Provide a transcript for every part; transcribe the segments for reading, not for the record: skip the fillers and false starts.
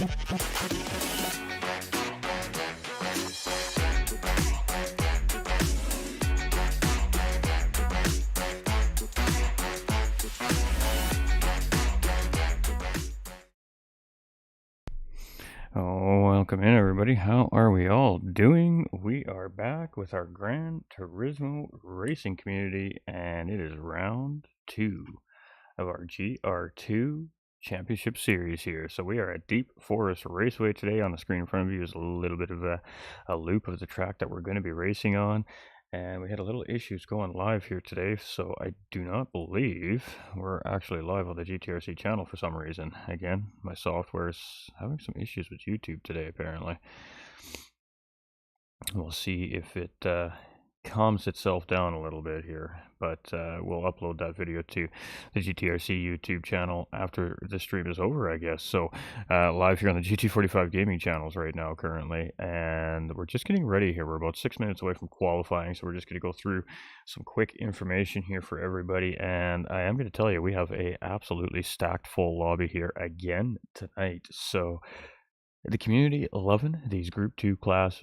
Oh, welcome in, everybody. How are we all doing? We are back with our Gran Turismo racing community, and it is round 2 of our Gr2 championship series here. So we are at Deep Forest Raceway today. On the screen in front of you is a little bit of a loop of the track that we're going to be racing on. And we had a little issues going live here today, so I do not believe we're actually live on the GTRC channel for some reason. Again, my software is having some issues with YouTube today, apparently. We'll see if it calms itself down a little bit here, but we'll upload that video to the GTRC YouTube channel after the stream is over, I guess. So live here on the GT45 gaming channels right now currently, and we're just getting ready here. We're about 6 minutes away from qualifying, so we're just going to go through some quick information here for everybody. And I am going to tell you, we have a absolutely stacked full lobby here again tonight. So the community loving these Group 2 class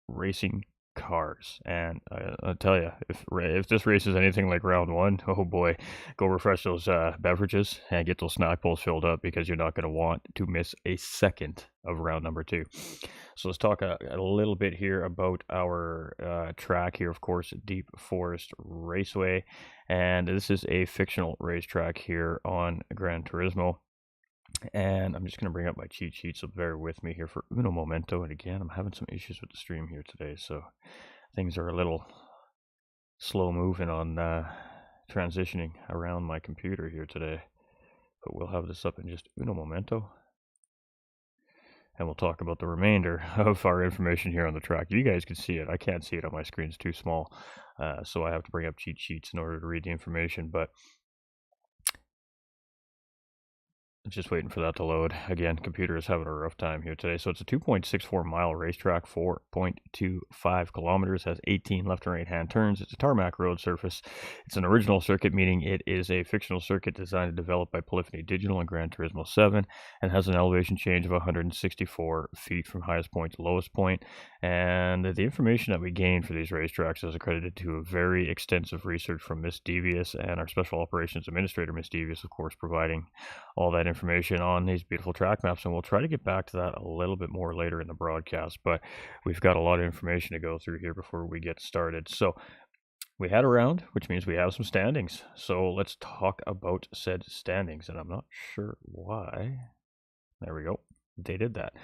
racing cars, and I'll tell you, if this race is anything like round 1, oh boy, go refresh those beverages and get those snack bowls filled up, because you're not going to want to miss a second of round number 2. So let's talk a little bit here about our track here. Of course, Deep Forest Raceway, and this is a fictional racetrack here on Gran Turismo. And I'm just going to bring up my cheat sheet, so bear with me here for uno momento. And again, I'm having some issues with the stream here today, so things are a little slow moving on transitioning around my computer here today. But we'll have this up in just uno momento, and we'll talk about the remainder of our information here on the track. You guys can see it. I can't see it on my screen. It's too small, so I have to bring up cheat sheets in order to read the information. But just waiting for that to load. Again, computer is having a rough time here today. So it's a 2.64 mile racetrack, 4.25 kilometers, has 18 left and right hand turns. It's a tarmac road surface. It's an original circuit, meaning it is a fictional circuit designed and developed by Polyphony Digital and Gran Turismo 7, and has an elevation change of 164 feet from highest point to lowest point. And the information that we gained for these racetracks is accredited to a very extensive research from Miss Devious and our Special Operations Administrator, Miss Devious, of course, providing all that information on these beautiful track maps. And we'll try to get back to that a little bit more later in the broadcast, but we've got a lot of information to go through here before we get started. So we had a round, which means we have some standings. So let's talk about said standings, and I'm not sure why. There we go. They did that.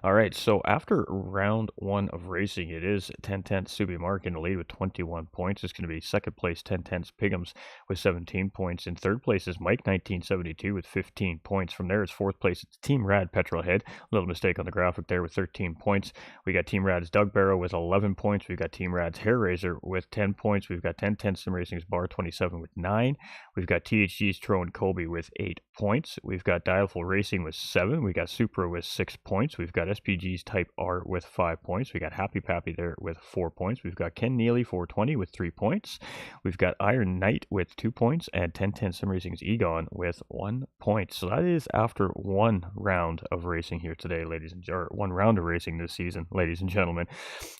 All right, so after round 1 of racing, it is 10-10 Subi Mark in the lead with 21 points. It's going to be second place 10-10 Piggums with 17 points. In third place is Mike 1972 with 15 points. From there, it's fourth place. It's Team Rad Petrolhead. A little mistake on the graphic there with 13 points. We got Team Rad's Doug Barrow with 11 points. We've got Team Rad's Hair Razor with 10 points. We've got 10-10 Sim Racing's Bar 27 with 9. We've got THG's Tro and Colby with 8 points. We've got Dialful Racing with 7. We got Supra with 6 points. We've got SPG's Type R with 5 points. We got Happy Pappy there with 4 points. We've got Ken Neely 420 with 3 points. We've got Iron Knight with 2 points, and 1010 Sim Racing's Egon with 1 point. So that is after 1 round of racing here today, or 1 round of racing this season, ladies and gentlemen.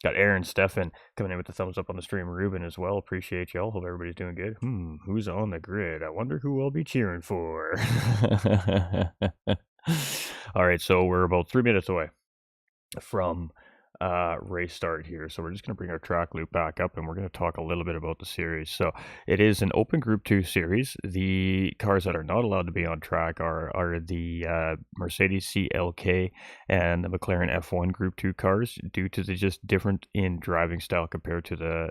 Got Aaron Steffen coming in with the thumbs up on the stream. Ruben as well. Appreciate y'all. Hope everybody's doing good. Who's on the grid? I wonder who we'll be cheering for. All right, so we're about 3 minutes away from race start here. So we're just going to bring our track loop back up, and we're going to talk a little bit about the series. So it is an open Group 2 series. The cars that are not allowed to be on track are the Mercedes CLK and the McLaren F1 Group 2 cars, due to the just different in driving style compared to the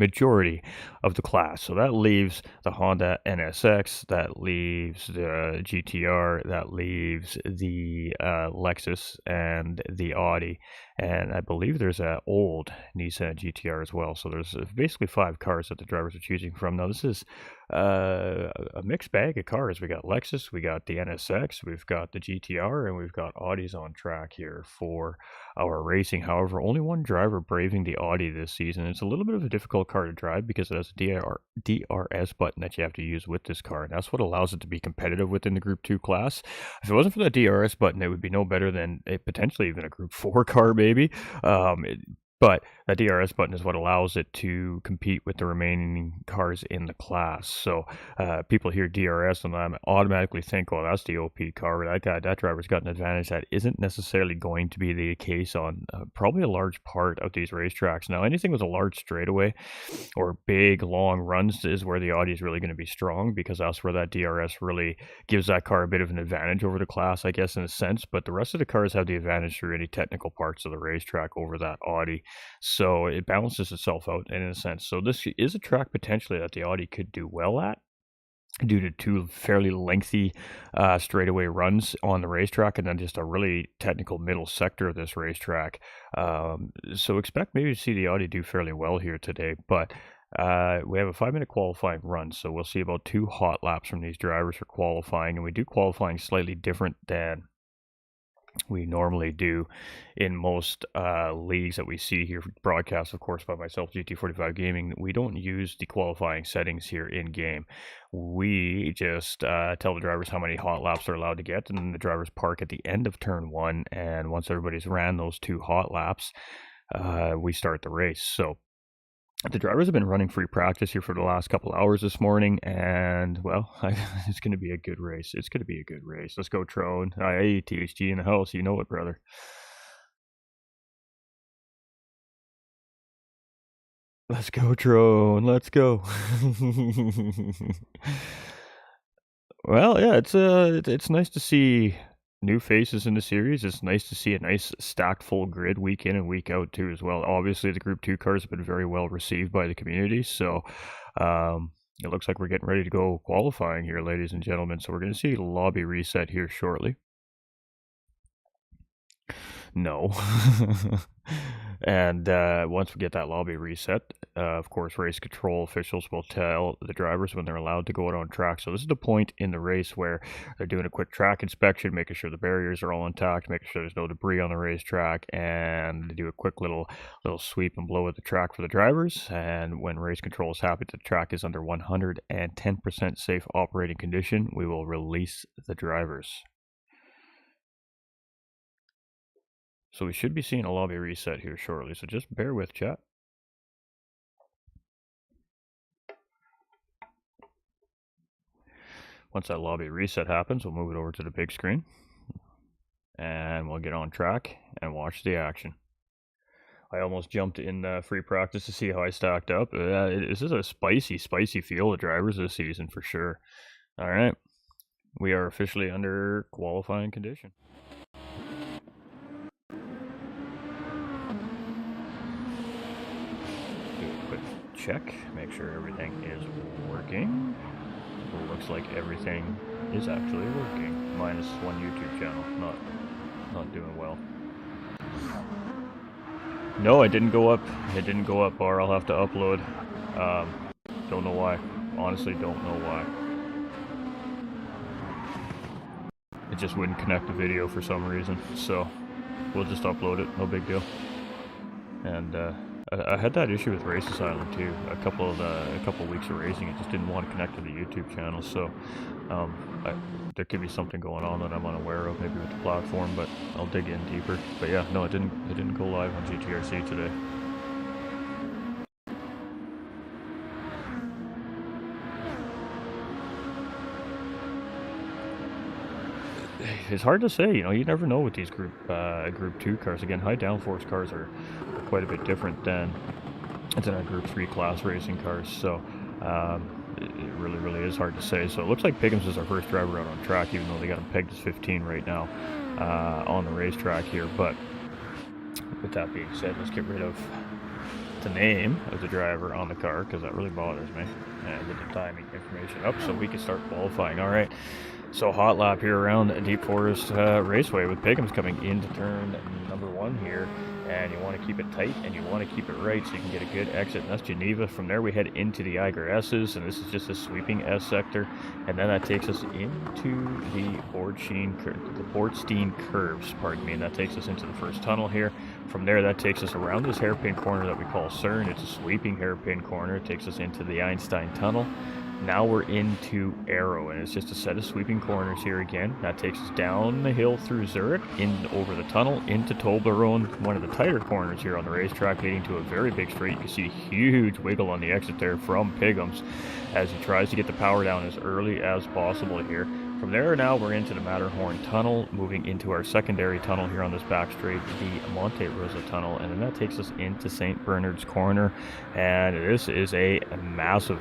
majority of the class. So that leaves the Honda NSX, that leaves the GTR, that leaves the Lexus and the Audi, and I believe there's an old Nissan GTR as well. So there's basically 5 cars that the drivers are choosing from. Now this is a mixed bag of cars. We got Lexus, we got the NSX, we've got the GTR, and we've got Audis on track here for our racing. However, only one driver braving the Audi this season. It's a little bit of a difficult car to drive because it has a DRS button that you have to use with this car, and that's what allows it to be competitive within the Group 2 class. If it wasn't for that DRS button, it would be no better than potentially even a Group 4 car, maybe. But that DRS button is what allows it to compete with the remaining cars in the class. So people hear DRS and I automatically think, well, that's the OP car. That driver's got an advantage that isn't necessarily going to be the case on probably a large part of these racetracks. Now, anything with a large straightaway or big, long runs is where the Audi is really going to be strong, because that's where that DRS really gives that car a bit of an advantage over the class, I guess, in a sense. But the rest of the cars have the advantage through any technical parts of the racetrack over that Audi. So it balances itself out in a sense. So this is a track potentially that the Audi could do well at, due to two fairly lengthy straightaway runs on the racetrack, and then just a really technical middle sector of this racetrack. So expect maybe to see the Audi do fairly well here today. But we have a 5-minute qualifying run, so we'll see about 2 hot laps from these drivers for qualifying, and we do qualifying slightly different than we normally do in most leagues that we see here, broadcast, of course, by myself, GT45 Gaming. We don't use the qualifying settings here in game. We just tell the drivers how many hot laps they're allowed to get, and then the drivers park at the end of turn 1, and once everybody's ran those 2 hot laps, we start the race. So the drivers have been running free practice here for the last couple hours this morning, and, well, it's going to be a good race. It's going to be a good race. Let's go, Trone. Hey, THG in the house. You know it, brother. Let's go, Trone. Let's go. Well, yeah, it's nice to see new faces in the series. It's nice to see a nice stacked full grid week in and week out too as well. Obviously, the Group 2 cars have been very well received by the community, so it looks like we're getting ready to go qualifying here, ladies and gentlemen. So we're going to see lobby reset here shortly. No. And once we get that lobby reset, of course, race control officials will tell the drivers when they're allowed to go out on track. So this is the point in the race where they're doing a quick track inspection, making sure the barriers are all intact, making sure there's no debris on the racetrack, and they do a quick little sweep and blow at the track for the drivers. And when race control is happy that the track is under 110% safe operating condition, we will release the drivers. So we should be seeing a lobby reset here shortly, so just bear with, chat. Once that lobby reset happens, we'll move it over to the big screen, and we'll get on track and watch the action. I almost jumped in free practice to see how I stacked up. This is a spicy feel of drivers this season for sure. All right, we are officially under qualifying condition. Check, make sure everything is working. It looks like everything is actually working, minus one YouTube channel, not doing well. No, it didn't go up. It didn't go up, Bar. I'll have to upload. Don't know why. Honestly, don't know why. It just wouldn't connect the video for some reason, so we'll just upload it. No big deal. And I had that issue with Race Asylum too. A couple of weeks of racing, it just didn't want to connect to the YouTube channel. So there could be something going on that I'm unaware of, maybe with the platform. But I'll dig in deeper. But yeah, no, it didn't go live on Gtrc today. It's hard to say, you never know with these Group 2 cars. Again, high downforce cars are quite a bit different than our Group 3 class racing cars, so it really is hard to say. So it looks like Piggins is our first driver out on track, even though they got him pegged as 15 right now on the racetrack here. But with that being said, let's get rid of the name of the driver on the car, because that really bothers me, and get the timing information up so we can start qualifying. All right. So hot lap here around Deep Forest Raceway with Piggins coming into turn number 1 here. and you want to keep it tight and you want to keep it right so you can get a good exit. And that's Geneva. From there we head into the Eiger S's, and this is just a sweeping S sector, and then that takes us into the Bordstein curves, pardon me, and that takes us into the first tunnel here. From there that takes us around this hairpin corner that we call CERN. It's a sweeping hairpin corner. It takes us into the Einstein tunnel. Now we're into Arrow, and it's just a set of sweeping corners here again. That takes us down the hill through Zurich, over the tunnel, into Toblerone, one of the tighter corners here on the racetrack, leading to a very big straight. You can see a huge wiggle on the exit there from Piggums as he tries to get the power down as early as possible here. From there now we're into the Matterhorn Tunnel, moving into our secondary tunnel here on this back straight, the Monte Rosa Tunnel, and then that takes us into St. Bernard's Corner, and this is a massive,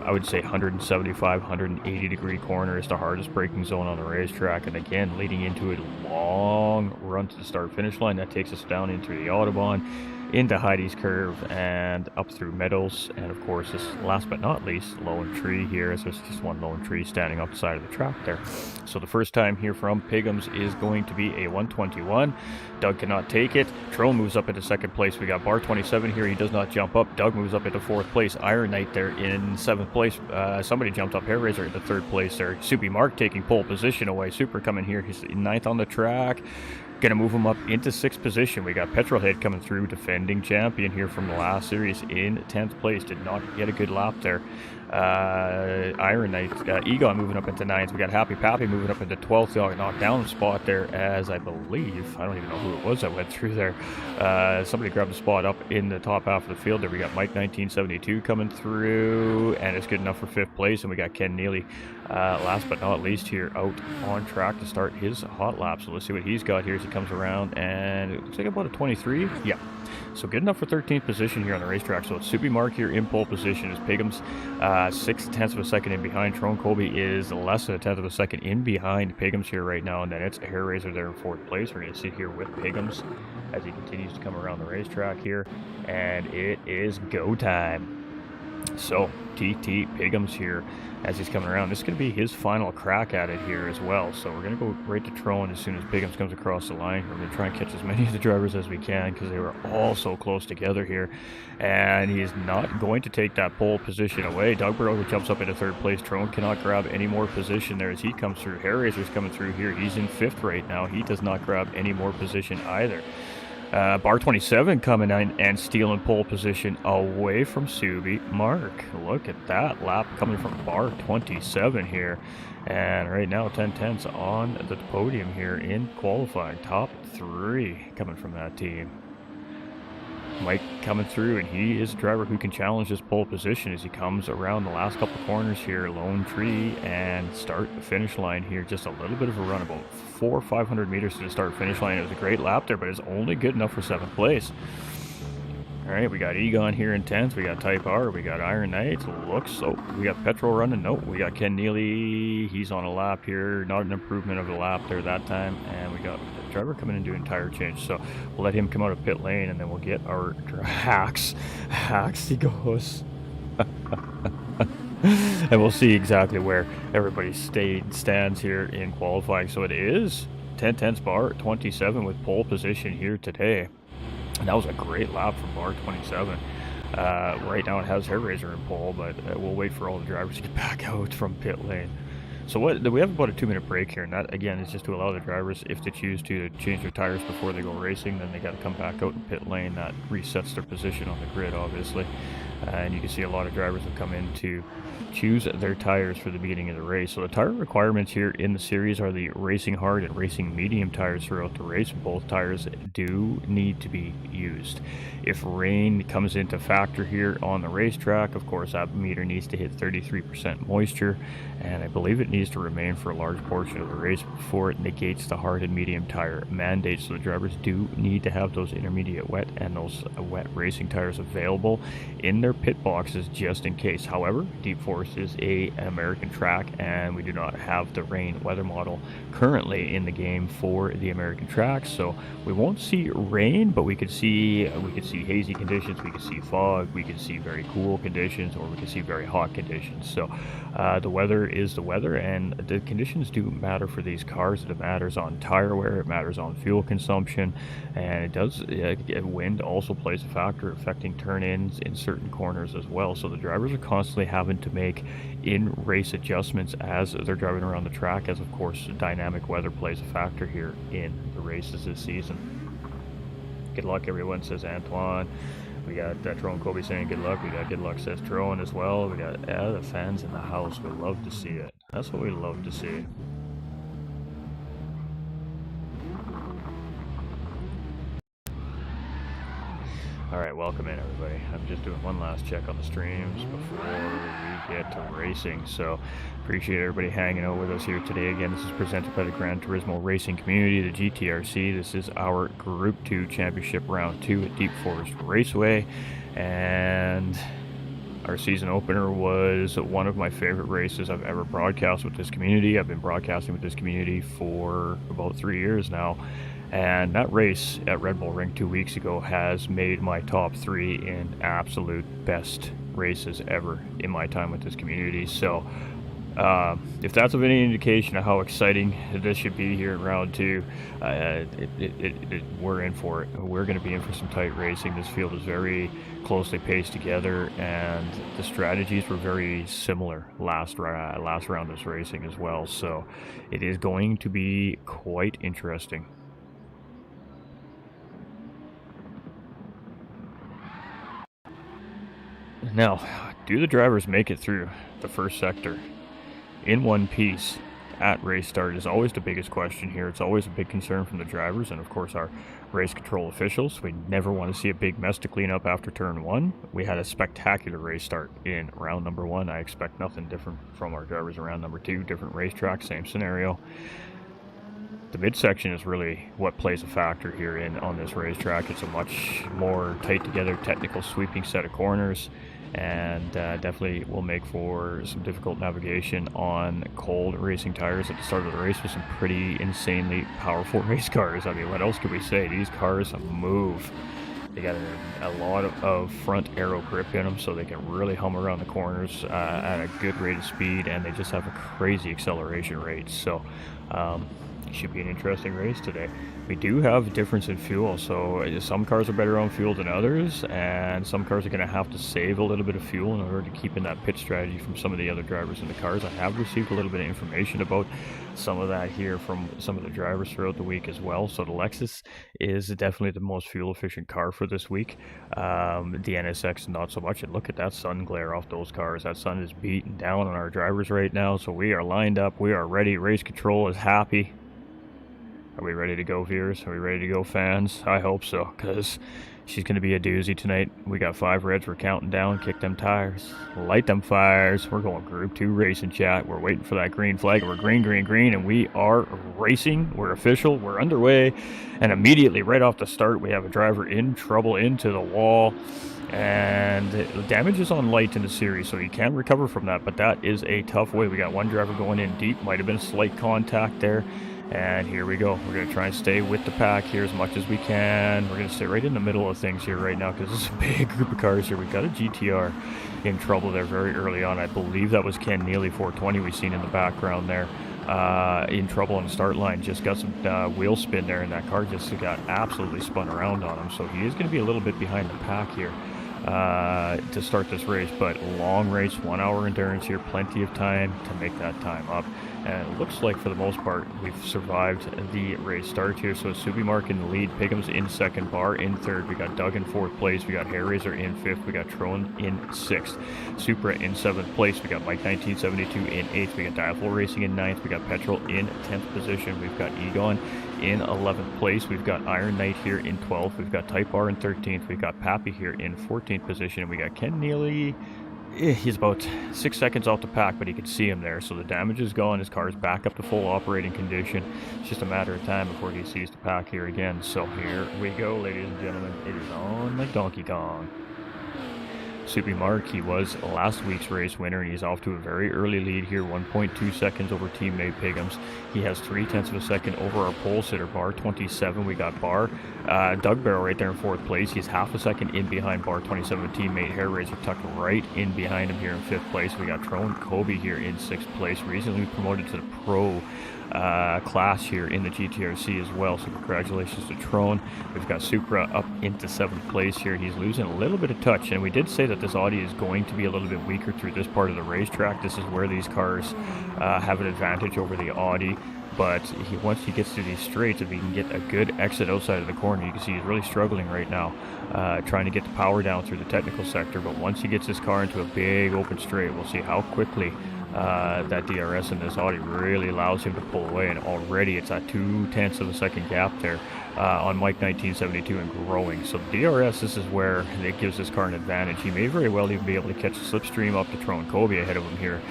I would say 175, 180 degree corner. It's the hardest braking zone on the racetrack, and again leading into a long run to the start finish line. That takes us down into the Autobahn, into Heidi's Curve, and up through Meadows, and of course this last but not least Lone Tree here, as there's just one lone tree standing up the side of the track there. So the first time here from Piggums is going to be a 121. Doug cannot take it. Trone moves up into second place. We got Bar 27 here. He does not jump up. Doug moves up into fourth place. Iron Knight there in seventh place. Somebody jumped up. Hair Razor into third place there. Soupy Mark taking pole position away. Super coming here. He's ninth on the track. Going to move him up into sixth position. We got Petrolhead coming through, defending champion here from the last series in 10th place. Did not get a good lap there. Iron Knight, Egon moving up into 9th. We got Happy Pappy moving up into 12th. They all got knocked down spot there, as I believe, I don't even know who it was that went through there. Somebody grabbed a spot up in the top half of the field there. We got Mike 1972 coming through, and it's good enough for 5th place. And we got Ken Neely, last but not least here, out on track to start his hot lap. So let's see what he's got here as he comes around, and it looks like about a 23. Yeah. So good enough for 13th position here on the racetrack. So it's Soupy Mark here in pole position as Piggums 6/10 of a second in behind. Trone Colby is less than a tenth of a second in behind Piggums here right now, and then it's Hair Razor there in 4th place. We're going to sit here with Piggums as he continues to come around the racetrack here, and it is go time. So TT Piggums here as he's coming around. This is going to be his final crack at it here as well. So we're going to go right to Trone as soon as Piggums comes across the line. We're going to try and catch as many of the drivers as we can because they were all so close together here. And he's not going to take that pole position away. Doug Burrow jumps up into 3rd place. Trone cannot grab any more position there as he comes through. Hair Razor's coming through here. He's in 5th right now. He does not grab any more position either. Bar 27 coming in and stealing pole position away from Subi Mark. Look at that lap coming from Bar 27 here. And right now 10/10s on the podium here in qualifying. Top 3 coming from that team. Mike coming through, and he is a driver who can challenge this pole position as he comes around the last couple corners here. Lone Tree and start the finish line here. Just a little bit of a run, about 400 or 500 meters to the start finish line. It was a great lap there, but it's only good enough for 7th place. All right, we got Egon here in 10th. We got Type R. We got Iron Knight. Looks so. We got Petrol running. Nope. We got Ken Neely. He's on a lap here. Not an improvement of the lap there that time. And we got the driver coming in doing tire change. So we'll let him come out of pit lane, and then we'll get our Hacks. Hacks, he goes. And we'll see exactly where everybody stands here in qualifying. So it is 10/10s Bar 27 with pole position here today. And that was a great lap from Bar 27. Right now it has Hair Razor in pole, but we'll wait for all the drivers to get back out from pit lane. So we have about a 2-minute break here, and that again is just to allow the drivers, if they choose to change their tires before they go racing, then they got to come back out in pit lane. That resets their position on the grid, obviously. And you can see a lot of drivers have come in to choose their tires for the beginning of the race. So the tire requirements here in the series are the racing hard and racing medium tires throughout the race. Both tires do need to be used. If rain comes into factor here on the racetrack, of course that meter needs to hit 33% moisture, and I believe it needs to remain for a large portion of the race before it negates the hard and medium tire mandate. So the drivers do need to have those intermediate wet and those wet racing tires available in their their pit boxes just in case. However, Deep Forest is an American track, and we do not have the rain weather model currently in the game for the American tracks, so we won't see rain, but we could see hazy conditions, we could see fog, we could see very cool conditions, or we could see very hot conditions. So the weather is the weather, and the conditions do matter for these cars. It matters on tire wear, it matters on fuel consumption, and it does. Wind also plays a factor, affecting turn-ins in certain corners as well. So the drivers are constantly having to make in-race adjustments as they're driving around the track, as of course dynamic weather plays a factor here in the races this season. Good luck, everyone, says Antoine. We got Tron Kobe saying good luck. We got good luck, says Tron, as well. We got the fans in the house. We love to see it. That's what we love to see. Alright, welcome in, everybody. I'm just doing one last check on the streams before we get to racing, so appreciate everybody hanging out with us here today. Again, this is presented by the Gran Turismo Racing Community, the GTRC. This is our Group 2 Championship Round 2 at Deep Forest Raceway, and our season opener was one of my favorite races I've ever broadcast with this community. I've been broadcasting with this community for about 3 years now. And that race at Red Bull Ring 2 weeks ago has made my top 3 in absolute best races ever in my time with this community. So if that's of any indication of how exciting this should be here in round 2, we're in for it. We're going to be in for some tight racing. This field is very closely paced together, and the strategies were very similar last round of this racing as well. So it is going to be quite interesting. Now, do the drivers make it through the first sector in one piece at race start is always the biggest question here. It's always a big concern from the drivers and, of course, our race control officials. We never want to see a big mess to clean up after turn 1. We had a spectacular race start in round number 1. I expect nothing different from our drivers in round number 2. Different racetrack, same scenario. The midsection is really what plays a factor here on this racetrack. It's a much more tight together technical sweeping set of corners, and definitely will make for some difficult navigation on cold racing tires at the start of the race with some pretty insanely powerful race cars. I mean, what else could we say? These cars move. They got a lot of front aero grip in them, so they can really hum around the corners at a good rate of speed, and they just have a crazy acceleration rate. So should be an interesting race today. We do have a difference in fuel, so some cars are better on fuel than others, and some cars are going to have to save a little bit of fuel in order to keep in that pit strategy from some of the other drivers in the cars. I have received a little bit of information about some of that here from some of the drivers throughout the week as well. So the Lexus is definitely the most fuel efficient car for this week. The NSX not so much, and look at that sun glare off those cars. That sun is beating down on our drivers right now, so we are lined up, we are ready. Race control is happy. Are we ready to go, viewers? Are we ready to go, fans? I hope so, because she's going to be a doozy tonight. We got 5 reds. We're counting down. Kick them tires. Light them fires. We're going Group 2 racing, chat. We're waiting for that green flag. We're green, green, green, and we are racing. We're official. We're underway. And immediately, right off the start, we have a driver in trouble into the wall. And the damage is on light in the series, so you can recover from that, but that is a tough way. We got one driver going in deep. Might have been a slight contact there. And here we go. We're going to try and stay with the pack here as much as we can. We're going to stay right in the middle of things here right now because this is a big group of cars here. We've got a GTR in trouble there very early on. I believe that was Ken Neely 420 we've seen in the background there. In trouble on the start line. Just got some wheel spin there, and that car just got absolutely spun around on him. So he is going to be a little bit behind the pack here to start this race, but long race, 1 hour endurance here, plenty of time to make that time up. And it looks like for the most part we've survived the race start here. So Subi Mark in the lead, Pigham's in second, Barr in third, we got Doug in fourth place, we got Hair Razor in fifth, we got Trone in sixth, Supra in seventh place, we got Mike 1972 in eighth, we got Dialful Racing in ninth, we got Petrol in 10th position, we've got Egon in 11th place, we've got Iron Knight here in 12th, we've got Type R in 13th, we've got Pappy here in 14th position, and we got Ken Neely. He's about 6 seconds off the pack, but he could see him there. So the damage is gone. His car is back up to full operating condition. It's just a matter of time before he sees the pack here again. So here we go, ladies and gentlemen. It is on like Donkey Kong. Subi Mark, he was last week's race winner, and he's off to a very early lead here, 1.2 seconds over teammate Piggums. He has 0.3 of a second over our pole sitter, Bar 27. We got Doug Barrow right there in 4th place. He's half a second in behind Bar 27 teammate Hair Razor, tucked right in behind him here in 5th place. We got Trone Kobe here in 6th place, recently promoted to the pro class here in the GTRC as well, so congratulations to Trone. We've got Supra up into 7th place here. He's losing a little bit of touch, and we did say that this Audi is going to be a little bit weaker through this part of the racetrack. This is where these cars have an advantage over the Audi, but once he gets to these straights, if he can get a good exit outside of the corner, you can see he's really struggling right now, trying to get the power down through the technical sector. But once he gets his car into a big open straight, we'll see how quickly that DRS in this Audi really allows him to pull away, and already it's at 0.2 of a second gap there on Mike 1972 and growing. So DRS, this is where it gives this car an advantage. He may very well even be able to catch a slipstream up to Trone Kobe ahead of him here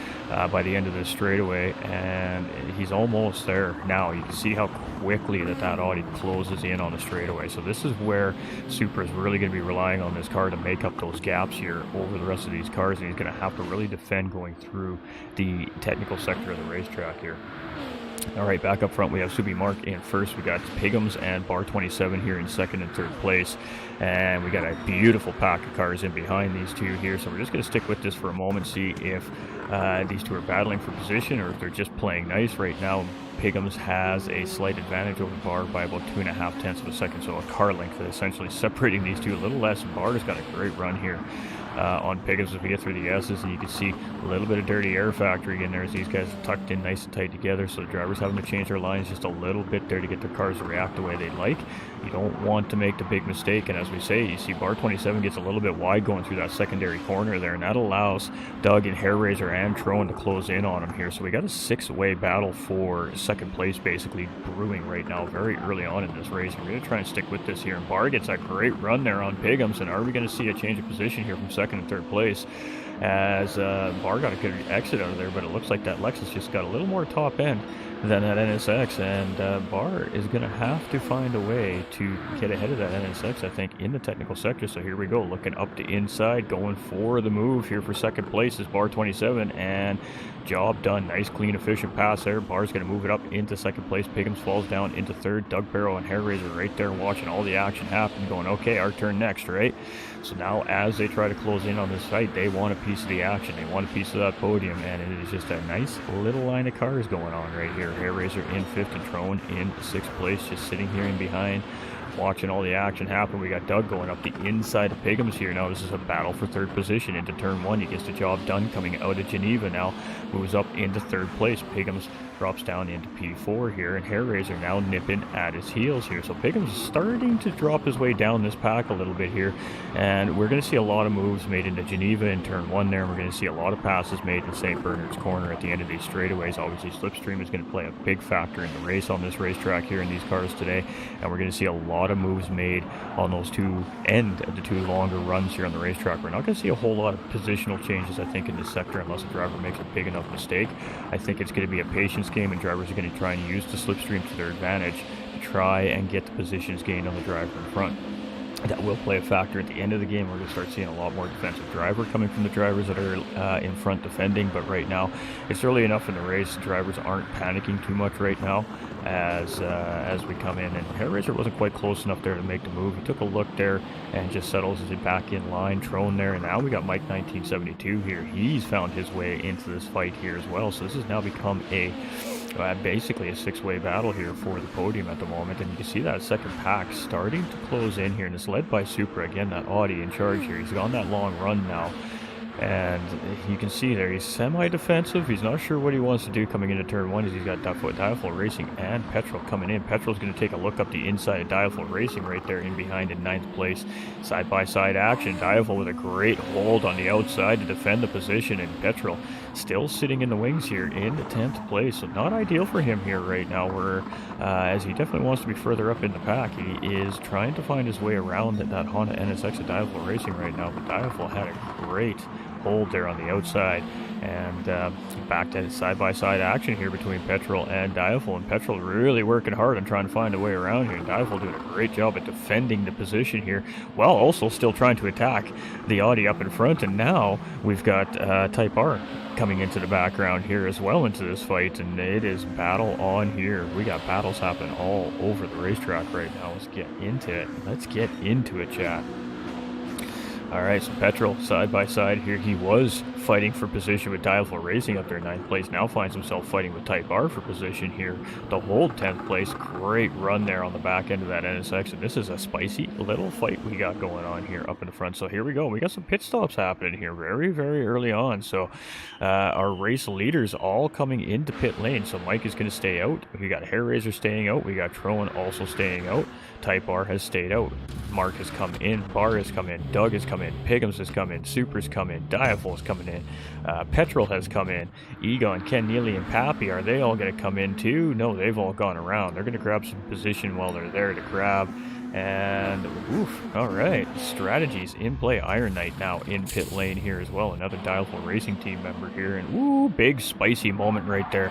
by the end of this straightaway, and he's almost there now. You can see how quickly that Audi closes in on the straightaway. So this is where Supra is really going to be relying on this car to make up those gaps here over the rest of these cars, and he's going to have to really defend going through the technical sector of the racetrack here. All right, back up front, we have Subi Mark in first. We got Piggums and Bar 27 here in 2nd and 3rd place. And we got a beautiful pack of cars in behind these two here. So we're just going to stick with this for a moment, see if these two are battling for position or if they're just playing nice right now. Piggums has a slight advantage over Bar by about 2.5 of a second. So a car length essentially separating these two a little less. And Bar has got a great run here on Piggums as we get through the S's, and you can see a little bit of dirty air factory in there as these guys are tucked in nice and tight together, so the drivers having to change their lines just a little bit there to get their cars to react the way they like. You don't want to make the big mistake, and as we say, you see Bar 27 gets a little bit wide going through that secondary corner there, and that allows Doug and Hair Razor and Trone to close in on him here. So we got a 6-way battle for 2nd place basically brewing right now very early on in this race. We're going to try and stick with this here, and Bar gets a great run there on Piggums, and are we going to see a change of position here from 2nd and 3rd place as Bar got a good exit out of there, but it looks like that Lexus just got a little more top end than that NSX, and Bar is going to have to find a way to get ahead of that NSX, I think, in the technical sector. So here we go, looking up the inside, going for the move here for 2nd place is Bar 27, and job done. Nice, clean, efficient pass there. Bar's going to move it up into 2nd place. Piggums falls down into 3rd. Doug Barrow and Hair Razor right there watching all the action happen, going, okay, our turn next, right? So now as they try to close in on this fight, they want a piece of the action. They want a piece of that podium, and it is just a nice little line of cars going on right here. Hair Razor in 5th and Trone in 6th place, just sitting here in behind, watching all the action happen. We got Doug going up the inside of Piggums here. Now this is a battle for 3rd position into turn 1. He gets the job done coming out of Geneva now, moves up into 3rd place. Piggums drops down into P4 here, and Hair Razor now nipping at his heels here. So Piggums is starting to drop his way down this pack a little bit here, and we're going to see a lot of moves made into Geneva in turn 1 there, and we're going to see a lot of passes made in St. Bernard's Corner at the end of these straightaways. Obviously slipstream is going to play a big factor in the race on this racetrack here in these cars today, and we're going to see a lot of moves made on those two longer runs here on the racetrack. We're not going to see a whole lot of positional changes, I think, in this sector unless a driver makes a big enough mistake. I think it's going to be a patience game, and drivers are going to try and use the slipstream to their advantage to try and get the positions gained on the driver in front. That will play a factor at the end of the game. We're going to start seeing a lot more defensive driver coming from the drivers that are in front defending, but right now it's early enough in the race. Drivers aren't panicking too much right now as we come in, and Hair Razor wasn't quite close enough there to make the move. He took a look there and just settles it back in line. Trone there, and now we got Mike 1972 here. He's found his way into this fight here as well, so this has now become basically a 6-way battle here for the podium at the moment, and you can see that 2nd pack starting to close in here, and it's led by Supra again, that Audi in charge here. He's on that long run now, and you can see there he's semi-defensive. He's not sure what he wants to do coming into turn 1 as he's got Dialful Racing and Petrol coming in. Petrol's going to take a look up the inside of Dialful Racing right there in behind in 9th place. Side-by-side action. Dialful with a great hold on the outside to defend the position, and Petrol still sitting in the wings here in the 10th place. So not ideal for him here right now, where as he definitely wants to be further up in the pack. He is trying to find his way around that Honda NSX of Dialful Racing right now, but Dialful had a great hold there on the outside And back to side-by-side action here between Petrol and Diaful. And Petrol really working hard on trying to find a way around here. And Diaful doing a great job at defending the position here, while also still trying to attack the Audi up in front. And now we've got Type R coming into the background here as well into this fight. And it is battle on here. We got battles happening all over the racetrack right now. Let's get into it. Let's get into it, chat. All right, so Petrol side by side here. He was fighting for position with Dialful Racing up there in 9th place. Now finds himself fighting with Type R for position here to hold 10th place. Great run there on the back end of that NSX. And this is a spicy little fight we got going on here up in the front. So here we go. We got some pit stops happening here very, very early on. So our race leaders all coming into pit lane. So Mike is going to stay out. We got Hair Razor staying out. We got Troen also staying out. Type R has stayed out. Mark has come in. Bar has come in. Doug has come in. Pigums has come in. Super's come in. Diaful has come in. Petrol has come in. Egon, Ken Neely, and Pappy, are they all going to come in too? No, they've all gone around. They're going to grab some position while they're there to grab. And, oof, all right. Strategies in play. Iron Knight now in pit lane here as well. Another Dialful Racing team member here. And, ooh, big spicy moment right there.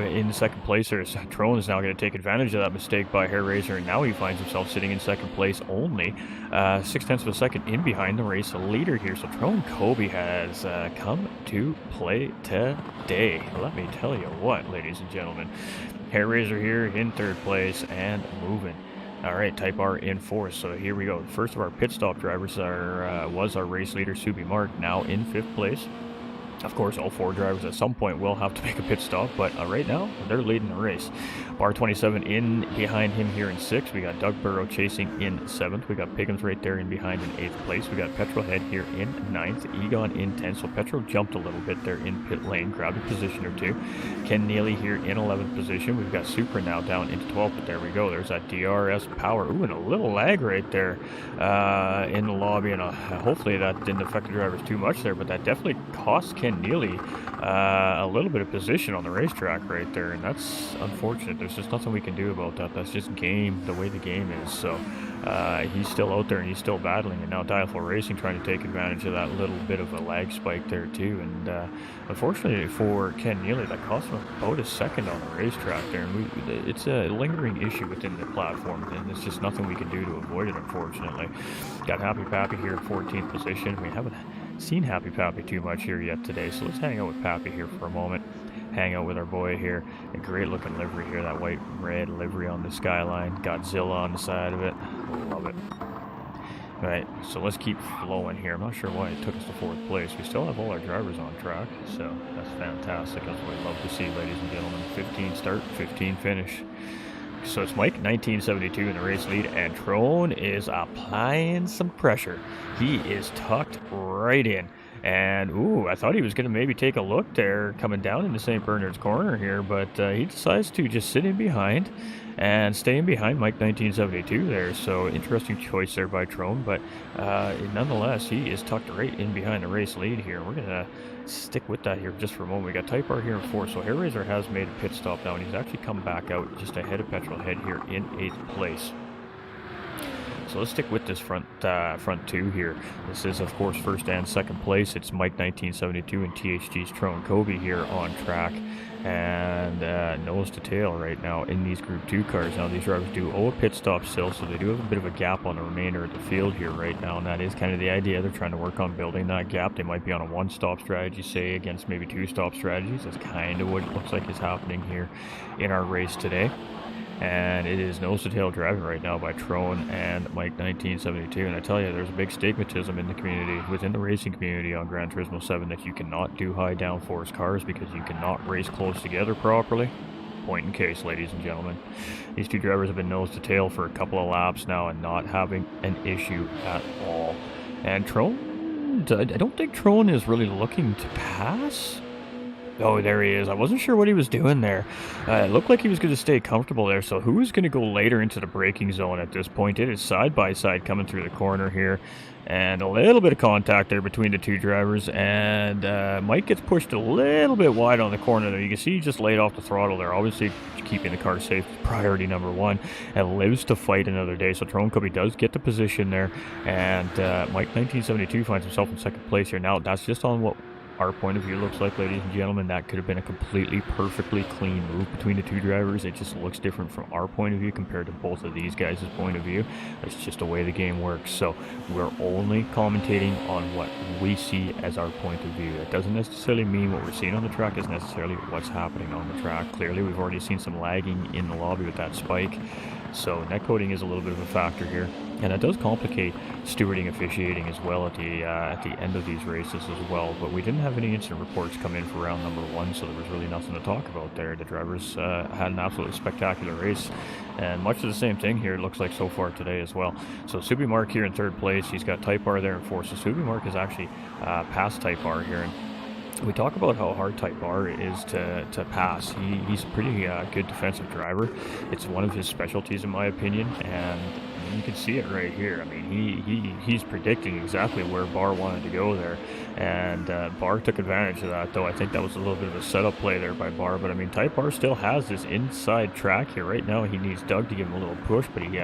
In second place, there's Troen is now going to take advantage of that mistake by Hair Razor. And now he finds himself sitting in second place only 0.6 of a second in behind the race leader here. So Troen Kobe has come to play today. Let me tell you what, ladies and gentlemen. Hair Razor here in third place and moving. All right, Type R in fourth. So here we go. First of our pit stop drivers was our race leader, Subi Mark, now in 5th place. Of course, all 4 drivers at some point will have to make a pit stop, but right now, they're leading the race. Bar 27 in behind him here in 6th. We got Doug Burrow chasing in 7th. We got Pigums right there in behind in 8th place. We got Petrolhead here in 9th. Egon in 10th. So Petrol jumped a little bit there in pit lane, grabbed a position or 2. Ken Neely here in 11th position. We've got Supra now down into 12th, but there we go. There's that DRS power. Ooh, and a little lag right there in the lobby, and hopefully that didn't affect the drivers too much there, but that definitely cost Ken Neely a little bit of position on the racetrack right there, and that's unfortunate. There's just nothing we can do about that. That's just the way the game is. So he's still out there and he's still battling, and now Dialful Racing trying to take advantage of that little bit of a lag spike there too. And unfortunately for Ken Neely, that cost him about a second on the racetrack there, and it's a lingering issue within the platform, and it's just nothing we can do to avoid it, unfortunately. Got Happy Pappy here in 14th position. We haven't seen Happy Pappy too much here yet today, so let's hang out with Pappy here for a moment. Hang out with our boy here. A great looking livery here, that white red livery on the skyline. Godzilla on the side of it. Love it. Alright, so let's keep flowing here. I'm not sure why it took us to 4th place. We still have all our drivers on track, so that's fantastic. That's what we love to see, ladies and gentlemen. 15 start, 15 finish. So it's Mike, 1972 in the race lead, and Troen is applying some pressure. He is tucked right in. And, ooh, I thought he was going to maybe take a look there coming down into St. Bernard's Corner here, but he decides to just sit in behind and stay in behind Mike 1972 there. So interesting choice there by Troen, but nonetheless, he is tucked right in behind the race lead here. We're going to stick with that here just for a moment. We got Type R here in 4th, so Hair Razor has made a pit stop now, and he's actually come back out just ahead of Petrolhead here in 8th place. So let's stick with this front 2 here. This is, of course, 1st and 2nd place. It's Mike 1972 and THG's Troen Kobe here on track. And nose to tail right now in these Group 2 cars. Now, these drivers do owe a pit stop still, so they do have a bit of a gap on the remainder of the field here right now, and that is kind of the idea. They're trying to work on building that gap. They might be on a 1-stop strategy, say, against maybe 2-stop strategies. That's kind of what it looks like is happening here in our race today. And it is nose to tail driving right now by Troen and Mike 1972. And I tell you, there's a big stigmatism in the community, within the racing community on Gran Turismo 7, that you cannot do high downforce cars because you cannot race close together properly. Point in case, ladies and gentlemen. These 2 drivers have been nose to tail for a couple of laps now and not having an issue at all. And Troen, I don't think Troen is really looking to pass. Oh, there he is. I wasn't sure what he was doing there. It looked like he was going to stay comfortable there. So who is going to go later into the braking zone at this point? It is side-by-side coming through the corner here. And a little bit of contact there between the 2 drivers. And Mike gets pushed a little bit wide on the corner there. You can see he just laid off the throttle there. Obviously, keeping the car safe, priority number 1. And lives to fight another day. So Troen Kobe does get the position there. And Mike 1972 finds himself in 2nd place here. Now, that's just on what our point of view looks like, ladies and gentlemen, that could have been a completely perfectly clean move between the two drivers. It just looks different from our point of view compared to both of these guys' point of view. That's just the way the game works. So we're only commentating on what we see as our point of view. That doesn't necessarily mean what we're seeing on the track is necessarily what's happening on the track. Clearly, we've already seen some lagging in the lobby with that spike. So net coding is a little bit of a factor here, and it does complicate stewarding officiating as well at the end of these races as well. But we didn't have any incident reports come in for round number 1, so there was really nothing to talk about there. The drivers had an absolutely spectacular race, and much of the same thing here it looks like so far today as well. So Subi Mark here in 3rd place. He's got Type R there in 4th. So Subi Mark is actually past Type R here. And we talk about how hard Type R is to pass. He's a pretty good defensive driver. It's one of his specialties, in my opinion, and you can see it right here. I mean, he's predicting exactly where Barr wanted to go there, and Barr took advantage of that, though I think that was a little bit of a setup play there by Barr. But I mean, Type R still has this inside track here. Right now, he needs Doug to give him a little push, but he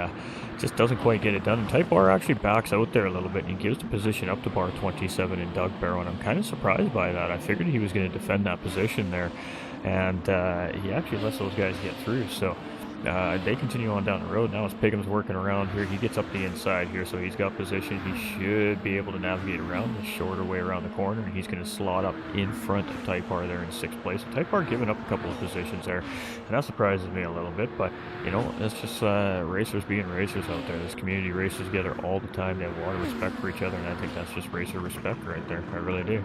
just doesn't quite get it done. And Type R actually backs out there a little bit, and he gives the position up to Bar 27 and Doug Barrow, and I'm kind of surprised by that. I figured he was going to defend that position there, and he actually lets those guys get through. So they continue on down the road. Now as Pigham's working around here, he gets up the inside here, so he's got position. He should be able to navigate around the shorter way around the corner, and he's going to slot up in front of Type R there in 6th place. So Type R giving up a couple of positions there, and that surprises me a little bit, but you know, that's just racers being racers out there. This community races together all the time. They have a lot of respect for each other, and I think that's just racer respect right there. I really do.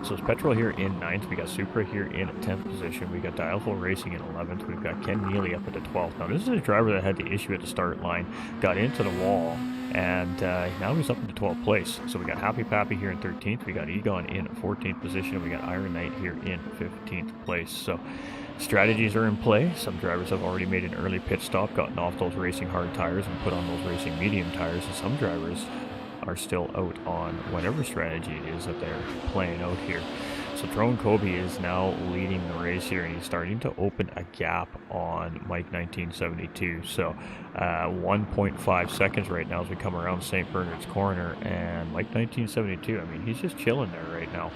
So it's Petrol here in 9th. We got Supra here in 10th position. We got Dialful Racing in 11th. We've got Ken Neely up at the 12th. Now, this is a driver that had the issue at the start line, got into the wall, and now he's up in the 12th place. So we got Happy Pappy here in 13th. We got Egon in 14th position. We got Iron Knight here in 15th place. So strategies are in play. Some drivers have already made an early pit stop, gotten off those racing hard tires and put on those racing medium tires, and some drivers are still out on whatever strategy it is that they're playing out here. So Drone Kobe is now leading the race here, and he's starting to open a gap on Mike 1972. So 1.5 seconds right now as we come around St. Bernard's corner, and Mike 1972, I mean, he's just chilling there right now.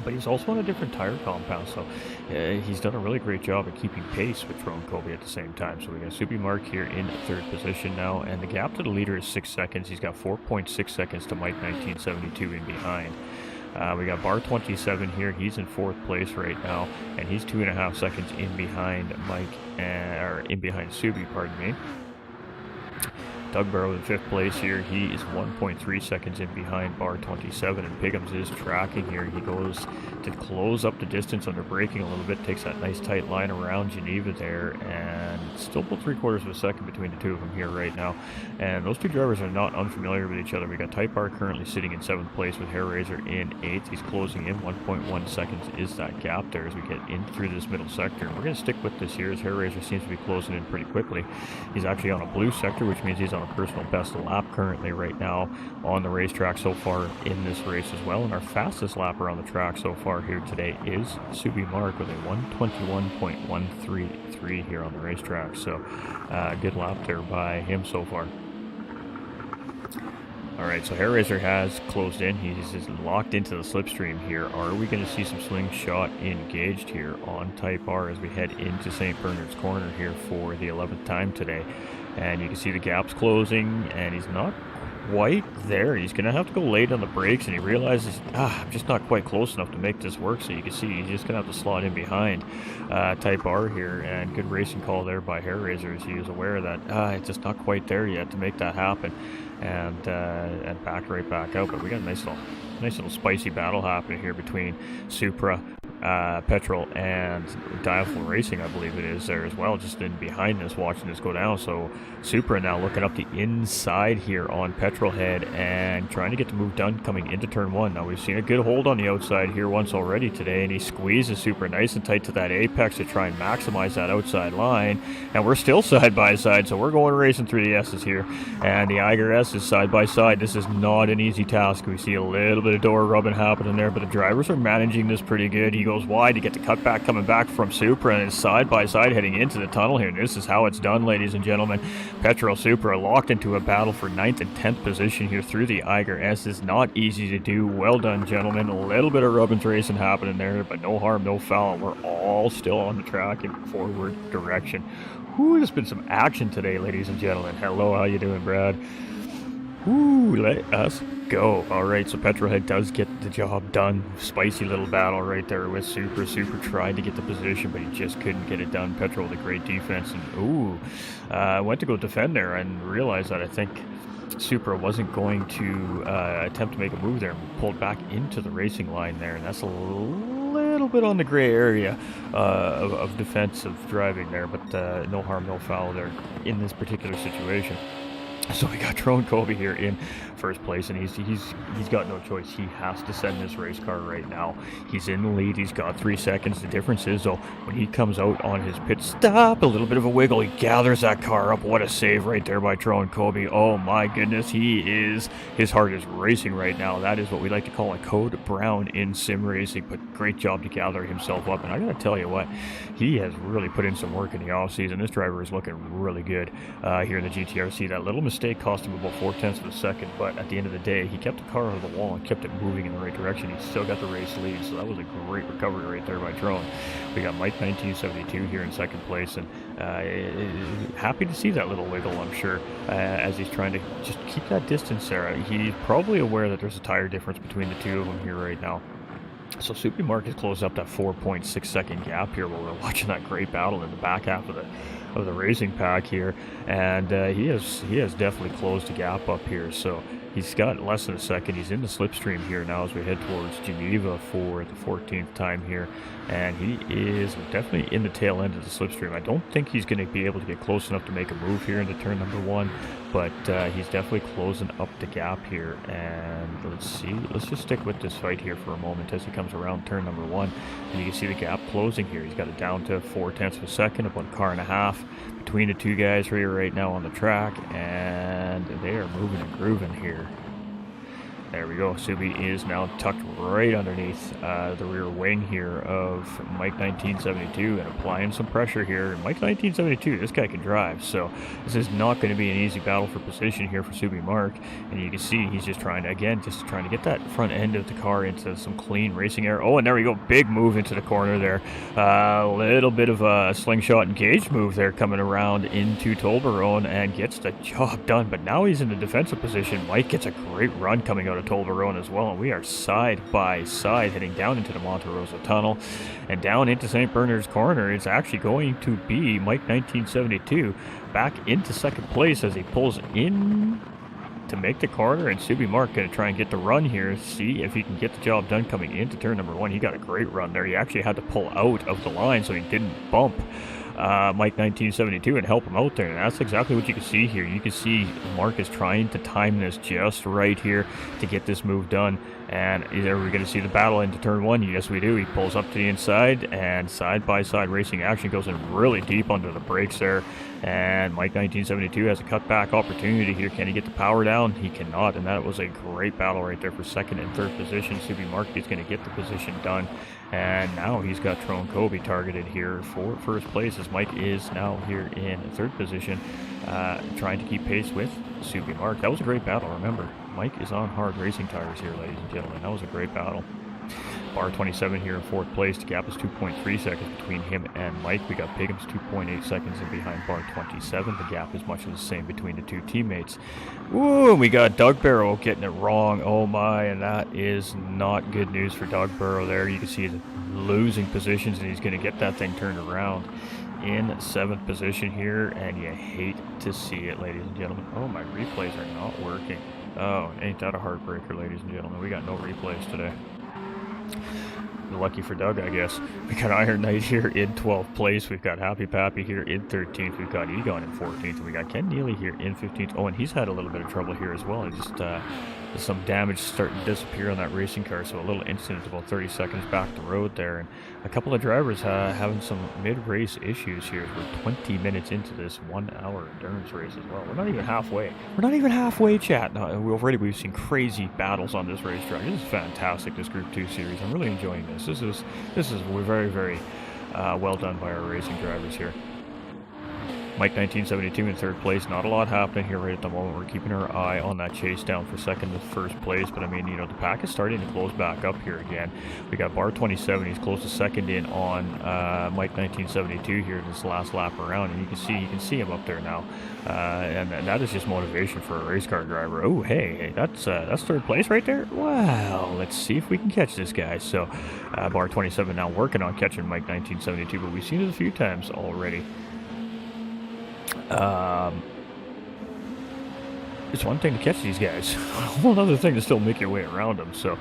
But he's also on a different tire compound, so he's done a really great job at keeping pace with Drone Kobe at the same time. So we got Subi Mark here in 3rd position now, and the gap to the leader is 6 seconds. He's got 4.6 seconds to Mike 1972 in behind. We got Bar 27 here. He's in 4th place right now, and he's 2.5 seconds in behind Mike, or in behind Subi, pardon me. Doug Barrow in 5th place here. He is 1.3 seconds in behind Bar 27, and Piggums is tracking here. He goes to close up the distance under braking a little bit, takes that nice tight line around Geneva there, and still put 3/4 of a second between the two of them here right now. And those two drivers are not unfamiliar with each other. We got Type R currently sitting in 7th place with Hair Razor in 8th. He's closing in. 1.1 seconds is that gap there as we get in through this middle sector. And we're going to stick with this here as Hair Razor seems to be closing in pretty quickly. He's actually on a blue sector, which means he's on a personal best lap currently right now on the racetrack so far in this race as well. And our fastest lapper on the track so far here today is Subi Mark with a 1:21.133 here on the racetrack. So good lap there by him so far. Alright, so Hair Razor has closed in. He's just locked into the slipstream here. Are we going to see some slingshot engaged here on Type R as we head into St. Bernard's corner here for the 11th time today? And you can see the gaps closing, and he's not quite there. He's going to have to go late on the brakes, and he realizes, I'm just not quite close enough to make this work. So you can see he's just going to have to slot in behind Type R here, and good racing call there by Hair Razor as he was aware that it's just not quite there yet to make that happen, and back right back out. But we got a nice little spicy battle happening here between Supra, Petrol, and Dialful Racing, I believe it is there as well, just in behind this, watching this go down. So Supra now looking up the inside here on Petrol Head and trying to get the move done coming into turn 1. Now we've seen a good hold on the outside here once already today, and he squeezes Supra nice and tight to that apex to try and maximize that outside line. And we're still side by side, so we're going racing through the S's here, and the Eiger S is side by side. This is not an easy task. We see a little bit of door rubbing happening there, but the drivers are managing this pretty good. He goes wide to get the cutback coming back from Supra, and is side by side heading into the tunnel here. And this is how it's done, ladies and gentlemen. Petrol Supra locked into a battle for 9th and 10th position here through the Eiger S. Is not easy to do. Well done, gentlemen. A little bit of rubbins racing happening there, but no harm, no foul. We're all still on the track in forward direction. Ooh, there's been some action today, ladies and gentlemen. Hello, how you doing, Brad? Ooh, let us go. All right, so Petrolhead does get the job done. Spicy little battle right there with Supra. Supra tried to get the position, but he just couldn't get it done. Petrol with a great defense, and went to go defend there and realized that I think Supra wasn't going to attempt to make a move there, and pulled back into the racing line there, and that's a little bit on the gray area of defensive driving there, but no harm, no foul there in this particular situation. So we got Tron Kobe here in first place, and he's got no choice. He has to send this race car right now. He's in the lead. He's got 3 seconds. The difference is, though, when he comes out on his pit stop, a little bit of a wiggle, he gathers that car up. What a save right there by Tron Kobe. Oh my goodness, his heart is racing right now. That is what we like to call a code brown in sim racing, but great job to gather himself up. And I gotta tell you what, he has really put in some work in the off season. This driver is looking really good here in the GTRC. That little mistake cost him about 0.4 of a second, but at the end of the day, he kept the car out of the wall and kept it moving in the right direction. He still got the race lead, so that was a great recovery right there by Tron. We got Mike 1972 here in second place, and happy to see that little wiggle, I'm sure, as he's trying to just keep that distance there. He's probably aware that there's a tire difference between the two of them here right now. So Soupy Mark has closed up that 4.6 second gap here while we're watching that great battle in the back half of the racing pack here, and he has definitely closed the gap up here. So he's got less than a second. He's in the slipstream here now as we head towards Geneva for the 14th time here, and he is definitely in the tail end of the slipstream. I don't think he's going to be able to get close enough to make a move here into turn number 1, but he's definitely closing up the gap here. And let's just stick with this fight here for a moment as he comes around turn number 1, and you can see the gap closing here. He's got it down to 0.4 of a second, about a car and a half between the two guys here right now on the track, and they are moving and grooving here. There we go. Subi is now tucked right underneath the rear wing here of Mike 1972 and applying some pressure here. Mike 1972, this guy can drive, so this is not going to be an easy battle for position here for Subi Mark. And you can see he's just trying to get that front end of the car into some clean racing air. Oh, and there we go. Big move into the corner there. A little bit of a slingshot engaged move there coming around into Tolbarone and gets the job done. But now he's in the defensive position. Mike gets a great run coming out of Tolbarone as well, and we are side by side heading down into the Monte Rosa tunnel and down into St. Bernard's Corner. It's actually going to be Mike 1972 back into second place as he pulls in to make the corner, and Subi Mark going to try and get the run here, see if he can get the job done coming into turn number 1. He got a great run there. He actually had to pull out of the line so he didn't bump Mike 1972 and help him out there, and that's exactly what you can see here. You can see Mark is trying to time this just right here to get this move done. And are we going to see the battle into turn 1? Yes, we do. He pulls up to the inside, and side-by-side racing action goes in really deep under the brakes there. And Mike 1972 has a cutback opportunity here. Can he get the power down? He cannot, and that was a great battle right there for second and third position. Subi Mark is going to get the position done. And now he's got Tron Kobe targeted here for first place, as Mike is now here in third position, trying to keep pace with Subi Mark. That was a great battle, remember. Mike is on hard racing tires here, ladies and gentlemen. That was a great battle. Bar 27 here in fourth place. The gap is 2.3 seconds between him and Mike. We got Pigham's 2.8 seconds in behind bar 27. The gap is much of the same between the two teammates. Ooh, we got Doug Barrow getting it wrong. Oh my, and that is not good news for Doug Barrow there. You can see he's losing positions, and he's going to get that thing turned around in seventh position here, and you hate to see it, ladies and gentlemen. Oh, my replays are not working. Oh, ain't that a heartbreaker, ladies and gentlemen. We got no replays today. Lucky for Doug, I guess. We got Iron Knight here in 12th place. We've got Happy Pappy here in 13th. We've got Egon in 14th. And we got Ken Neely here in 15th. Oh, and he's had a little bit of trouble here as well. And just some damage starting to disappear on that racing car. So a little incident about 30 seconds back the road there. And a couple of drivers having some mid-race issues here. We're 20 minutes into this 1-hour endurance race as well. We're not even halfway. We're not even halfway, chat. We've seen crazy battles on this racetrack. This is fantastic, this Group 2 series. I'm really enjoying this. this. This is very, very well done by our racing drivers here. Mike 1972 in third place. Not a lot happening here right at the moment. We're keeping our eye on that chase down for second to first place. But I mean, you know, the pack is starting to close back up here again. We got Bar 27. He's close to second in on Mike 1972 here in this last lap around. And you can see him up there now. And that is just motivation for a race car driver. Oh, hey, that's third place right there. Wow, let's see if we can catch this guy. So Bar 27 now working on catching Mike 1972, but we've seen it a few times already. It's one thing to catch these guys, a whole other thing to still make your way around them. So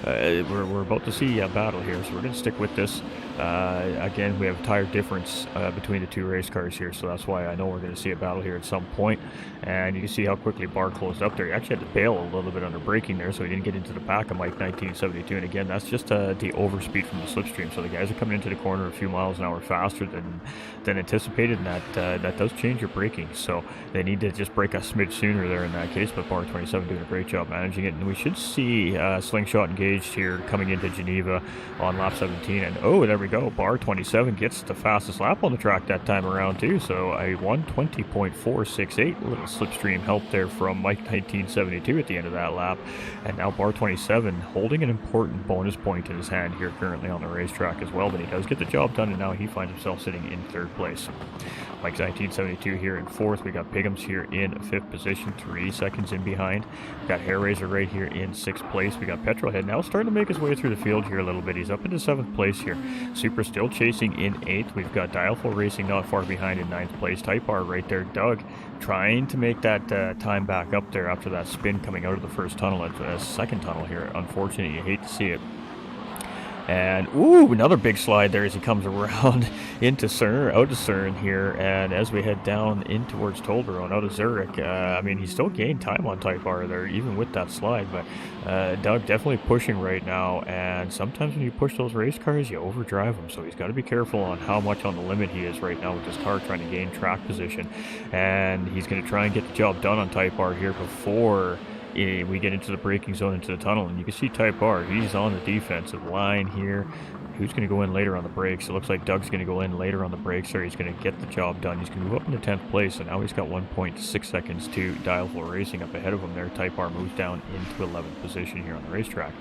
we're about to see a battle here, so we're going to stick with this. Again, we have a tire difference between the two race cars here, so that's why I know we're going to see a battle here at some point. And you can see how quickly Bar closed up there. He actually had to bail a little bit under braking there, so he didn't get into the back of Mike 1972. And again, that's just the overspeed from the slipstream. So the guys are coming into the corner a few miles an hour faster than anticipated, and that does change your braking. So they need to just brake a smidge sooner there in that case. But Bar 27 doing a great job managing it, and we should see Slingshot engaged here coming into Geneva on lap 17. And oh, there we go. Bar 27 gets the fastest lap on the track that time around too. So a 1:20.468. A little slipstream help there from Mike 1972 at the end of that lap. And now Bar 27 holding an important bonus point in his hand here currently on the racetrack as well. But he does get the job done, and now he finds himself sitting in third place. Mike 1972 here in fourth. We got Piggums here in fifth position, 3 seconds in behind. We got Hair Razor right here in sixth place. We got Petrolhead now starting to make his way through the field here a little bit. He's up into seventh place here. Super still chasing in eighth. We've got Dialful Racing not far behind in ninth place. Type R right there. Doug trying to make that time back up there after that spin coming out of the first tunnel at the second tunnel here. Unfortunately, you hate to see it. And, ooh, another big slide there as he comes around into CERN, out of CERN here. And as we head down in towards Tolbert out of Zurich, I mean, he still gained time on Type R there, even with that slide. But Doug definitely pushing right now. And sometimes when you push those race cars, you overdrive them. So he's got to be careful on how much on the limit he is right now with this car trying to gain track position. And he's going to try and get the job done on Type R here before we get into the braking zone, into the tunnel. And you can see Type R, he's on the defensive line here. Who's going to go in later on the brakes? It looks like Doug's going to go in later on the brakes, or he's going to get the job done. He's going to move up into 10th place, and now he's got 1.6 seconds to Dialful Racing up ahead of him there. Type R moves down into 11th position here on the racetrack.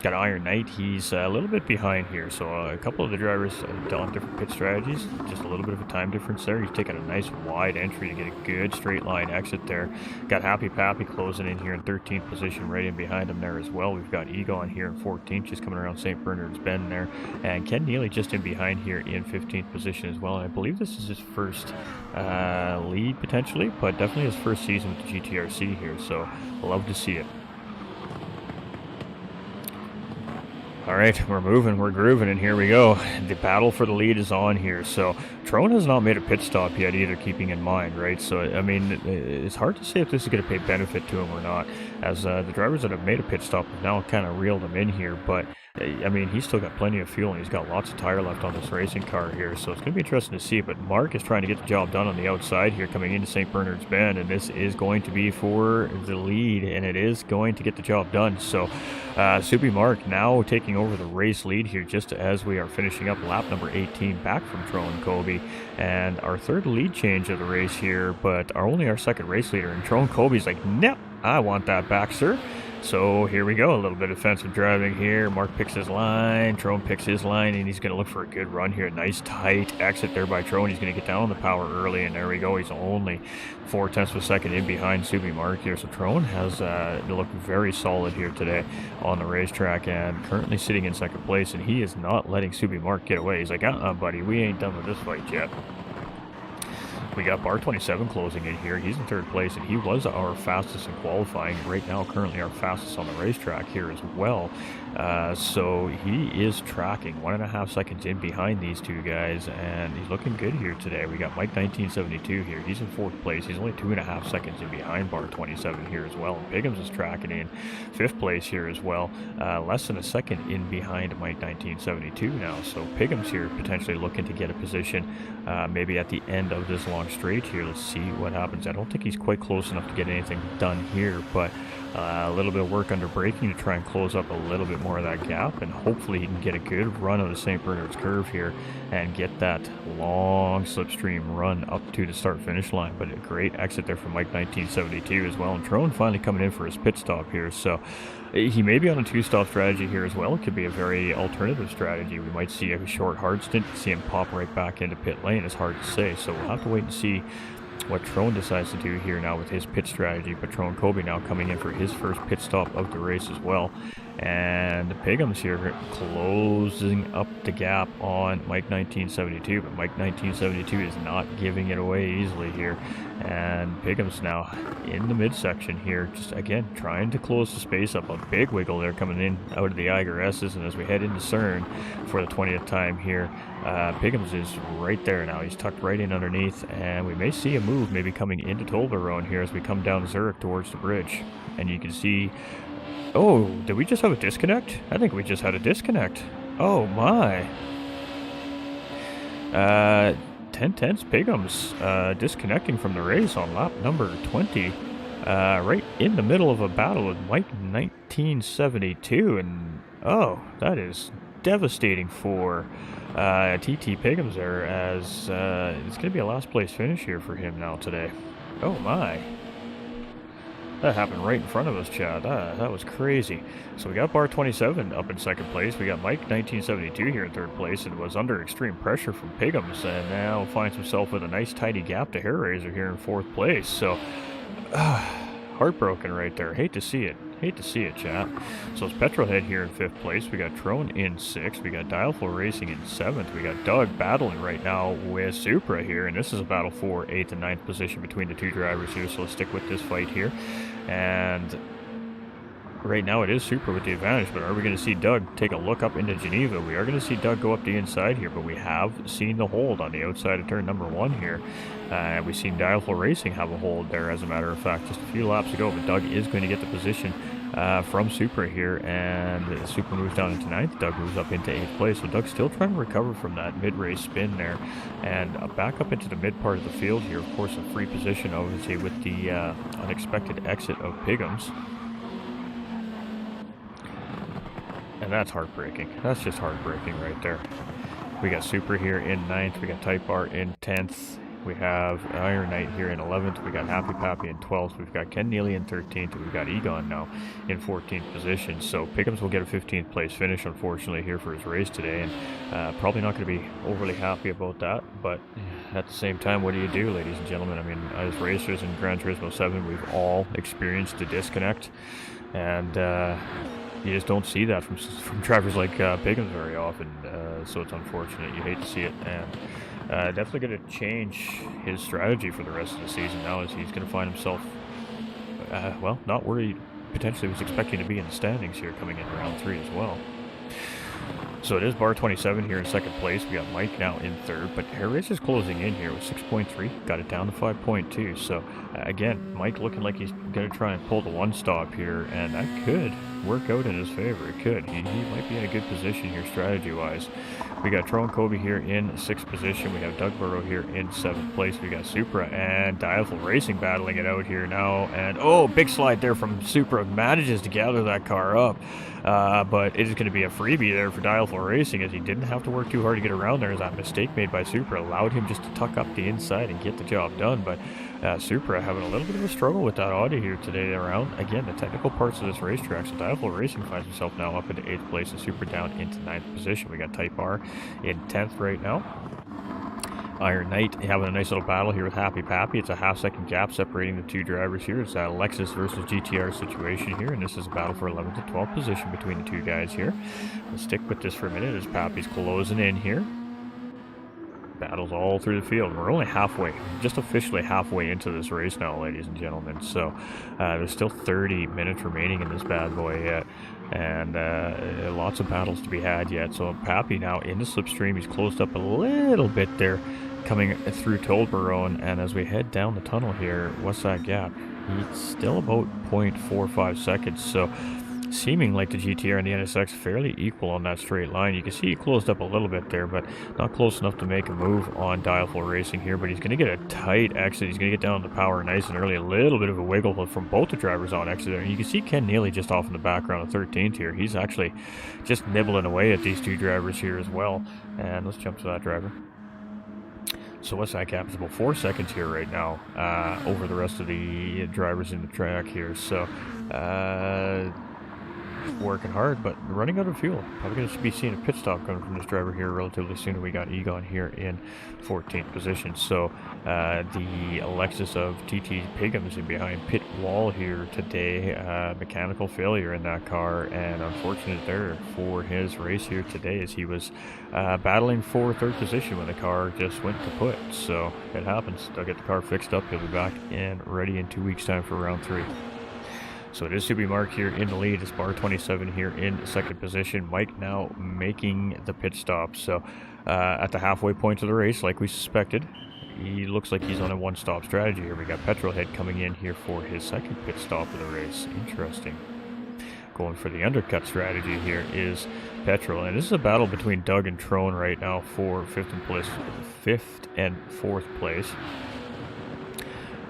Got Iron Knight, he's a little bit behind here, so a couple of the drivers on different pit strategies, just a little bit of a time difference there. He's taking a nice wide entry to get a good straight line exit there. Got Happy Pappy closing in here in 13th position, right in behind him there as well. We've got Egon here in 14th, just coming around St. Bernard's Bend there, and Ken Neely just in behind here in 15th position as well. And I believe this is his first lead potentially, but definitely his first season with the GTRC here, so love to see it. All right, we're moving, we're grooving, and here we go. The battle for the lead is on here. So Trone has not made a pit stop yet either, keeping in mind, right? So, I mean, it's hard to say if this is going to pay benefit to him or not, as the drivers that have made a pit stop have now kind of reeled him in here. But, I mean, he's still got plenty of fuel, and he's got lots of tire left on this racing car here. So it's going to be interesting to see. But Mark is trying to get the job done on the outside here, coming into St. Bernard's Bend, and this is going to be for the lead, and it is going to get the job done. So Soupy Mark now taking over the race lead here just as we are finishing up lap number 18 back from Trone Kobe, and our third lead change of the race here, but only our second race leader. And Trone Kobe's like, nope, I want that back, sir. So here we go, a little bit of defensive driving here. Mark picks his line, Trone picks his line, and he's going to look for a good run here. Nice tight exit there by Trone. He's going to get down on the power early, and there we go. He's only 0.4 of a second in behind Subi Mark here. So Trone has looked very solid here today on the racetrack, and currently sitting in second place, and he is not letting Subi Mark get away. He's like, buddy, we ain't done with this fight yet. We got Bar 27 closing in here. He's in third place, and he was our fastest in qualifying. Right now, currently our fastest on the racetrack here as well. So he is tracking 1.5 seconds in behind these two guys, and he's looking good here today. We got Mike 1972 here. He's in fourth place. He's only 2.5 seconds in behind Bar 27 here as well. And Piggums is tracking in fifth place here as well. Less than a second in behind Mike 1972 now. So Piggums here potentially looking to get a position maybe at the end of this long long straight here. Let's see what happens. I don't think he's quite close enough to get anything done here, but a little bit of work under braking to try and close up a little bit more of that gap, and hopefully he can get a good run of the St. Bernard's curve here and get that long slipstream run up to the start-finish line. But a great exit there from Mike 1972 as well, and Trone finally coming in for his pit stop here. So he may be on a two-stop strategy here as well. It could be a very alternative strategy. We might see a short hard stint, see him pop right back into pit lane. It's hard to say, so we'll have to wait and see what Trone decides to do here now with his pit strategy. But Trone Kobe now coming in for his first pit stop of the race as well. And Piggums here closing up the gap on Mike 1972, but Mike 1972 is not giving it away easily here. And Piggums now in the midsection here, just again trying to close the space up. A big wiggle there coming in out of the Eiger S's, and as we head into Cern for the 20th time here, Piggums is right there now. He's tucked right in underneath, and we may see a move maybe coming into Toblerone here as we come down Zurich towards the bridge. And you can see, oh, did we just have a disconnect? I think we just had a disconnect. Oh my. 10-10's Piggums disconnecting from the race on lap number 20. Right in the middle of a battle with Mike 1972. And oh, that is devastating for TT Piggums there, as it's going to be a last place finish here for him now today. Oh my. That happened right in front of us, Chad. That was crazy. So we got Bar 27 up in second place. We got Mike 1972 here in third place, and was under extreme pressure from Piggums, and now finds himself with a nice tidy gap to Hair Razor here in fourth place. So heartbroken right there. Hate to see it. Hate to see it, chat. So it's Petrolhead here in fifth place. We got Trone in sixth. We got Dialflow Racing in seventh. We got Doug battling right now with Supra here, and this is a battle for 8th and 9th position between the two drivers here. So let's stick with this fight here. And right now it is Supra with the advantage, but are we going to see Doug take a look up into Geneva? We are going to see Doug go up the inside here, but we have seen the hold on the outside of turn number 1 here. We've seen Dialflow Racing have a hold there, as a matter of fact, just a few laps ago, but Doug is going to get the position from Supra here, and Supra moves down into 9th. Doug moves up into 8th place, so Doug's still trying to recover from that mid-race spin there, and back up into the mid part of the field here. Of course, a free position, obviously, with the unexpected exit of Piggums. And that's heartbreaking. That's just heartbreaking right there. We got Supra here in 9th. We got Type R in 10th. We have Iron Knight here in 11th. We got Happy Pappy in 12th. We've got Ken Neely in 13th. And we've got Egon now in 14th position. So Piggums will get a 15th place finish, unfortunately, here for his race today. And probably not going to be overly happy about that. But at the same time, what do you do, ladies and gentlemen? I mean, as racers in Gran Turismo 7, we've all experienced a disconnect. And you just don't see that from drivers like Piggums very often. So it's unfortunate. You hate to see it. And definitely going to change his strategy for the rest of the season now, as he's going to find himself, well, not where he potentially was expecting to be in the standings here coming in round 3 as well. So it is Bar 27 here in second place. We got Mike now in third, but Hair Racer's closing in here with 6.3, got it down to 5.2. So again, Mike looking like he's going to try and pull the one stop here, and that could work out in his favor. It could. He might be in a good position here strategy-wise. We got Trone Kobe here in 6th position. We have Doug Burrow here in 7th place. We got Supra and Dialflow Racing battling it out here now. And oh, big slide there from Supra. Manages to gather that car up. But it is going to be a freebie there for Dialflow Racing, as he didn't have to work too hard to get around there, as that mistake made by Supra allowed him just to tuck up the inside and get the job done. But Supra having a little bit of a struggle with that Audi here today around. Again, the technical parts of this racetrack. So Dialflow Racing finds himself now up into 8th place, and Supra down into 9th position. We got Type R in 10th right now. Iron Knight having a nice little battle here with Happy Pappy. It's a half-second gap separating the two drivers here. It's a Lexus versus GTR situation here, and this is a battle for 11th and 12th position between the two guys here. We'll stick with this for a minute as Pappy's closing in here. Battles all through the field. We're only halfway, just officially halfway into this race now, ladies and gentlemen. So there's still 30 minutes remaining in this bad boy yet, and lots of battles to be had yet. So Pappy now in the slipstream. He's closed up a little bit there coming through Tolbarone, and as we head down the tunnel here, what's that gap? He's still about 0.45 seconds. So seeming like the GTR and the NSX fairly equal on that straight line. You can see he closed up a little bit there, but not close enough to make a move on Dialful Racing here. But he's going to get a tight exit. He's going to get down the power nice and early. A little bit of a wiggle from both the drivers on exit there. And you can see Ken Neely just off in the background of 13th here. He's actually just nibbling away at these two drivers here as well. And let's jump to that driver. So what's that gap? It's about 4 seconds here right now over the rest of the drivers in the track here. So working hard, but running out of fuel. Probably going to be seeing a pit stop coming from this driver here relatively soon. We got Egon here in 14th position. So the Alexis of TT Pigham's in behind pit wall here today. Mechanical failure in that car, and unfortunate there for his race here today as he was battling for third position when the car just went kaput. So it happens. They'll get the car fixed up. He'll be back and ready in 2 weeks' time for round 3. So it is Subi Mark here in the lead. It's bar 27 here in second position. Mike now making the pit stop. So at the halfway point of the race, like we suspected, he looks like he's on a one-stop strategy here. We got Petrolhead coming in here for his second pit stop of the race. Interesting. Going for the undercut strategy here is Petrol. And this is a battle between Doug and Trone right now for fifth and fourth place.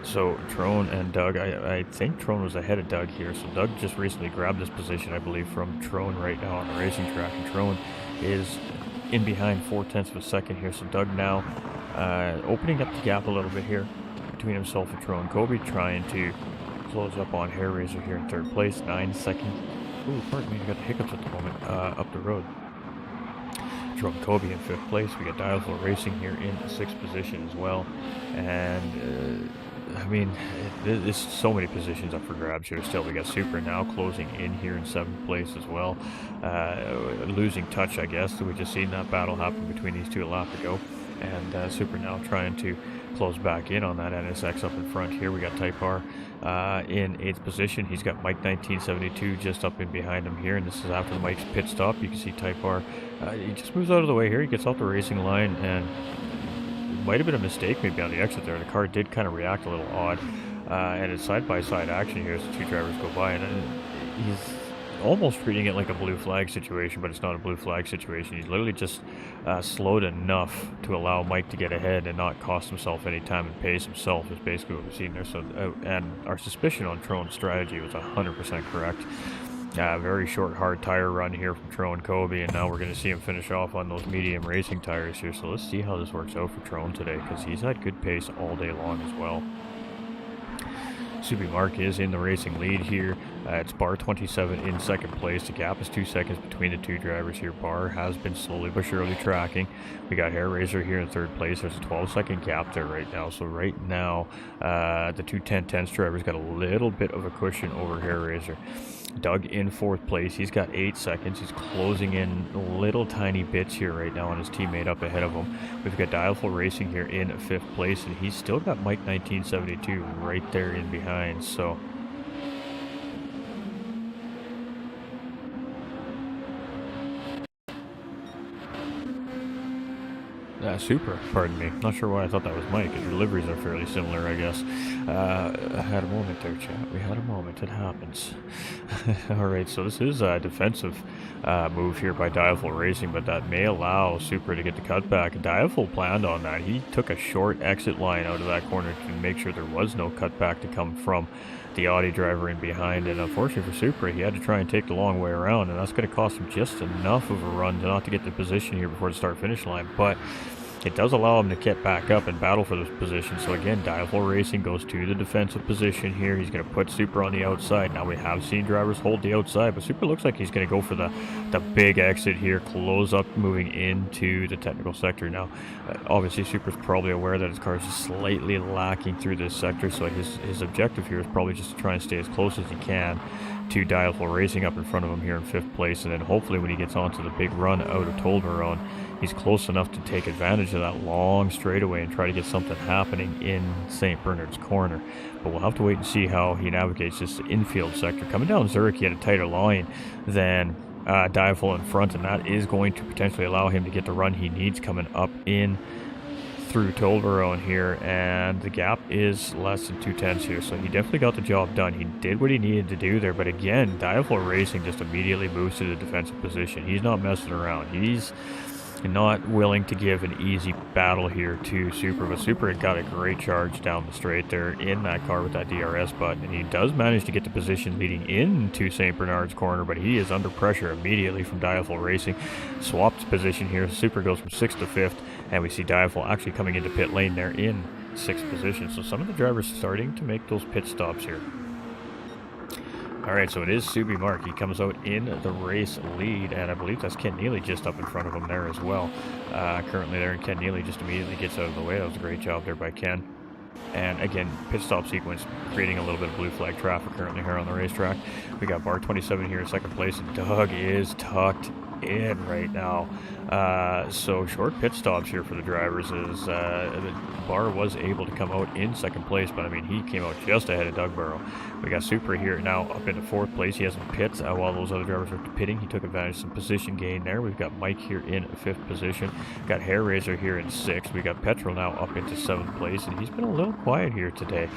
So Trone and Doug, I think Trone was ahead of Doug here. So Doug just recently grabbed this position, I believe, from Trone right now on the racing track. And Trone is in behind 4/10 of a second here. So Doug now opening up the gap a little bit here between himself and Trone. Kobe trying to close up on Hair Razor here in third place, 9 seconds. Ooh, pardon me, I got the hiccups at the moment up the road. Jerome Kobe in 5th place. We got Dialful Racing here in 6th position as well. And I mean, there's so many positions up for grabs here still. We got Super now closing in here in 7th place as well. Losing touch, I guess. We just seen that battle happen between these two a lap ago. And Super now trying to close back in on that NSX up in front here. We got Type R in 8th position. He's got Mike 1972 just up in behind him here. And this is after Mike's pit stop. You can see Type R. He just moves out of the way here. He gets off the racing line, and might have been a mistake maybe on the exit there. The car did kind of react a little odd, and it's side-by-side action here as the two drivers go by, and he's almost treating it like a blue flag situation, but it's not a blue flag situation. He's literally just slowed enough to allow Mike to get ahead and not cost himself any time and pace himself is basically what we've seen there. So, and our suspicion on Trone's strategy was 100% correct. Very short, hard tire run here from Trone Kobe, and now we're going to see him finish off on those medium racing tires here. So let's see how this works out for Trone today, because he's had good pace all day long as well. Subi Mark is in the racing lead here. It's Bar 27 in 2nd place. The gap is 2 seconds between the two drivers here. Bar has been slowly but surely tracking. We got Hair Razor here in 3rd place. There's a 12-second gap there right now. So right now, the two 10-10s drivers got a little bit of a cushion over Hair Razor. Doug in 4th place. He's got 8 seconds. He's closing in little tiny bits here right now on his teammate up ahead of him. We've got Dialful Racing here in 5th place, and he's still got Mike 1972 right there in behind. So Super, pardon me. Not sure why I thought that was Mike. His deliveries are fairly similar, I guess. I had a moment there, chat. We had a moment. It happens. Alright, so this is a defensive move here by Dialful Racing, but that may allow Super to get the cutback. Dialful planned on that. He took a short exit line out of that corner to make sure there was no cutback to come from the Audi driver in behind, and unfortunately for Super, he had to try and take the long way around, and that's going to cost him just enough of a run to not to get the position here before the start-finish line, but it does allow him to get back up and battle for this position. So again, Dialful Racing goes to the defensive position here. He's going to put Super on the outside. Now we have seen drivers hold the outside, but Super looks like he's going to go for the big exit here, close up, moving into the technical sector. Now, obviously Super's probably aware that his car is slightly lacking through this sector, so his objective here is probably just to try and stay as close as he can to Dialful Racing up in front of him here in 5th place, and then hopefully when he gets onto the big run out of Tolbarone, he's close enough to take advantage of that long straightaway and try to get something happening in St. Bernard's Corner. But we'll have to wait and see how he navigates this infield sector. Coming down Zurich, he had a tighter line than Dialful in front, and that is going to potentially allow him to get the run he needs coming up in through Tolverone here, and the gap is less than 2 tenths here, so he definitely got the job done. He did what he needed to do there, but again, Diaflow Racing just immediately moves to the defensive position. He's not messing around. He's not willing to give an easy battle here to Super, but Super had got a great charge down the straight there in that car with that DRS button, and he does manage to get the position leading into St. Bernard's corner, but he is under pressure immediately from Diaflow Racing. Swapped position here. Super goes from 6th to 5th, and we see Diaflow actually coming into pit lane there in 6th position. So some of the drivers starting to make those pit stops here. Alright, so it is Subi Mark. He comes out in the race lead, and I believe that's Ken Neely just up in front of him there as well. Currently there, and Ken Neely just immediately gets out of the way. That was a great job there by Ken. And again, pit stop sequence, creating a little bit of blue flag traffic currently here on the racetrack. We got Bar 27 here in second place, and Doug is tucked in right now. So short pit stops here for the drivers as Bar was able to come out in second place, but I mean, he came out just ahead of Doug Burrow. We got Super here now up into 4th place. He hasn't pit while those other drivers were pitting. He took advantage of some position gain there. We've got Mike here in 5th position. Got Hair Razor here in 6th. We got Petrol now up into 7th place, and he's been a little quiet here today.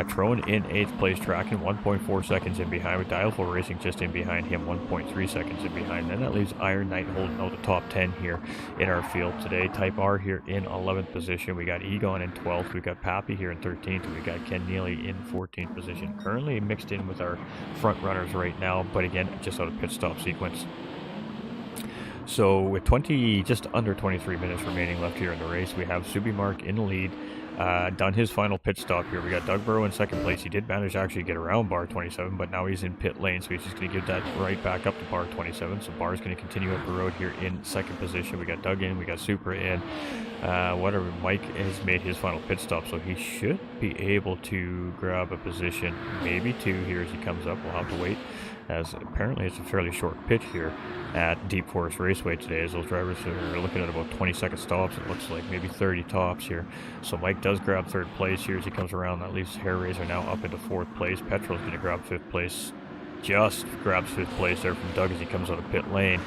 Trone in 8th place, tracking 1.4 seconds in behind, with Dialful Racing just in behind him, 1.3 seconds in behind. Then that leaves Iron Knight holding out the top 10 here in our field today. Type R here in 11th position. We got Egon in 12th. We got Pappy here in 13th. And we got Ken Neely in 14th position. Currently mixed in with our front runners right now, but again, just out of pit stop sequence. So with just under 23 minutes remaining left here in the race, we have Subi Mark in the lead. Done his final pit stop here. We got Doug Burrow in second place. He did manage to actually get around Bar 27, but now he's in pit lane, so he's just going to give that right back up to Bar 27. So Bar's going to continue up the road here in second position. We got Doug in, we got Super in. Whatever, Mike has made his final pit stop, so he should be able to grab a position, maybe 2 here as he comes up. We'll have to wait, as apparently it's a fairly short pitch here at Deep Forest Raceway today, as those drivers are looking at about 20-second stops. It looks like maybe 30 tops here. So Mike does grab 3rd place here as he comes around. That leaves Hair Razor now up into 4th place. Petrol's going to grab 5th place. Just grabs 5th place there from Doug as he comes out of pit lane.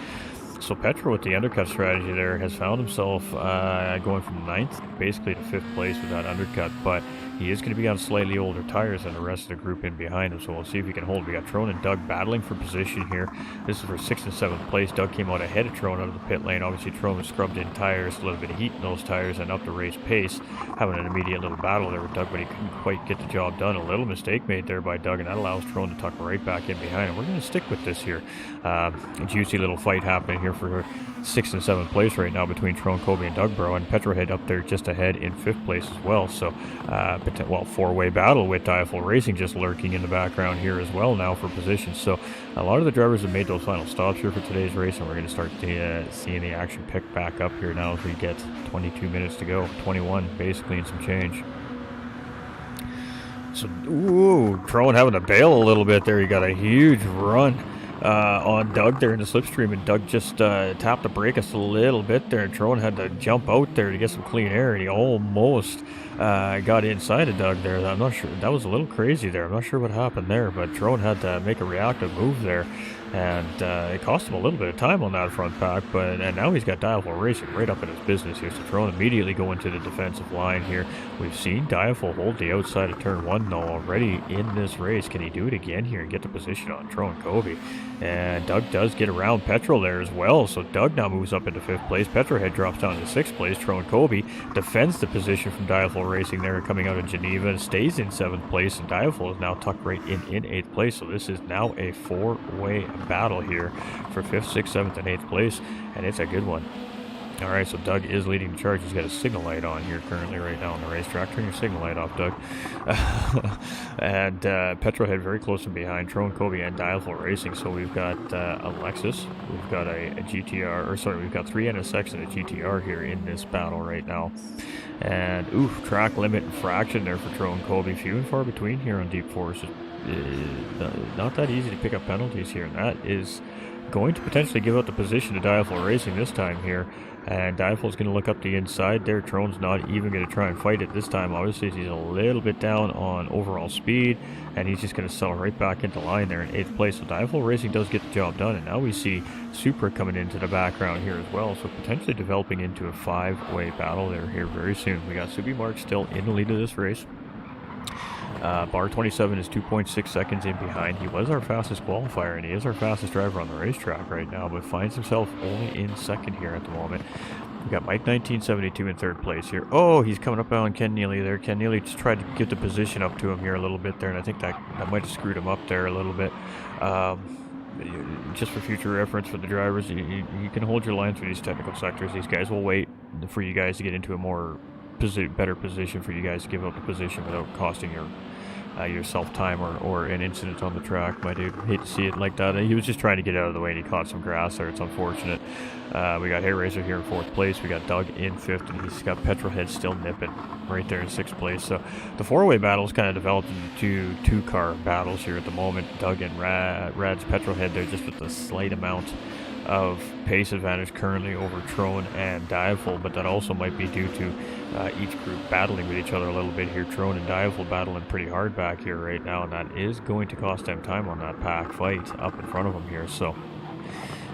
So Petrol with the undercut strategy there has found himself going from 9th basically to 5th place with that undercut, but he is going to be on slightly older tires than the rest of the group in behind him, so we'll see if he can hold. We got Trone and Doug battling for position here. This is for 6th and 7th place. Doug came out ahead of Trone out of the pit lane. Obviously Trone was scrubbed in tires, a little bit of heat in those tires, and up the race pace, having an immediate little battle there with Doug, but he couldn't quite get the job done. A little mistake made there by Doug, and that allows Trone to tuck right back in behind him. We're going to stick with this here. A juicy little fight happening here for 6th and 7th place right now between Trone, Kobe, and Doug Burrow, and Petrohead up there just ahead in 5th place as well. So, four-way battle with Diaful Racing just lurking in the background here as well now for position. So, a lot of the drivers have made those final stops here for today's race, and we're going to start seeing the action pick back up here now as we get 22 minutes to go, 21 basically, and some change. So, Trone having to bail a little bit there. He got a huge run on Doug there in the slipstream, and Doug just tapped the brake us a little bit there, and Trone had to jump out there to get some clean air, and he almost got inside of Doug there. I'm not sure, that was a little crazy there. I'm not sure what happened there, but Trone had to make a reactive move there, and it cost him a little bit of time on that front pack, and now he's got Diaful Racing right up in his business here, so Trone immediately going to the defensive line here. We've seen Diaful hold the outside of turn 1 though already in this race. Can he do it again here and get the position on Trone Kobe? And Doug does get around Petrol there as well, so Doug now moves up into 5th place. Petrohead drops down to 6th place. Trone Kobe defends the position from Diaful Racing there coming out of Geneva and stays in 7th place, and Diaful is now tucked right in 8th place, so this is now a 4-way battle here for 5th, 6th, 7th, and 8th place, and it's a good one. All right, so Doug is leading the charge. He's got a signal light on here currently right now on the racetrack. Turn your signal light off, Doug. And Petrohead very close in behind, Trone Kobe and Dialful Racing. So we've got a Lexus, we've got a GTR, we've got 3 NSX and a GTR here in this battle right now. And track limit infraction there for Trone Kobe. Few and far between here on Deep Forest. Not that easy to pick up penalties here, and that is going to potentially give out the position to Diaful Racing this time here. And Diaful's going to look up the inside there. Trone's not even going to try and fight it this time. Obviously, he's a little bit down on overall speed, and he's just going to settle right back into line there in 8th place. So Diaful Racing does get the job done, and now we see Supra coming into the background here as well. So potentially developing into a 5-way battle there here very soon. We got Subi Mark still in the lead of this race. Bar 27 is 2.6 seconds in behind. He was our fastest qualifier, and he is our fastest driver on the racetrack right now, but finds himself only in 2nd here at the moment. We got Mike 1972 in 3rd place here. Oh, he's coming up on Ken Neely there. Ken Neely just tried to get the position up to him here a little bit there, and I think that might have screwed him up there a little bit. Just for future reference for the drivers, you can hold your line through these technical sectors. These guys will wait for you guys to get into a more better position for you guys to give up the position without costing yourself time or an incident on the track. My dude, hate to see it like that. He was just trying to get out of the way and he caught some grass there. It's unfortunate. We got Hair Racer here in 4th place. We got Doug in 5th, and he's got Petrolhead still nipping right there in 6th place. So the 4-way battle's kind of developed into 2-car battles here at the moment. Doug and Rad's Petrolhead there just with a slight amount of pace advantage currently over Trone and Diaful, but that also might be due to each group battling with each other a little bit here. Trone and Diaful battling pretty hard back here right now, and that is going to cost them time on that pack fight up in front of them here. So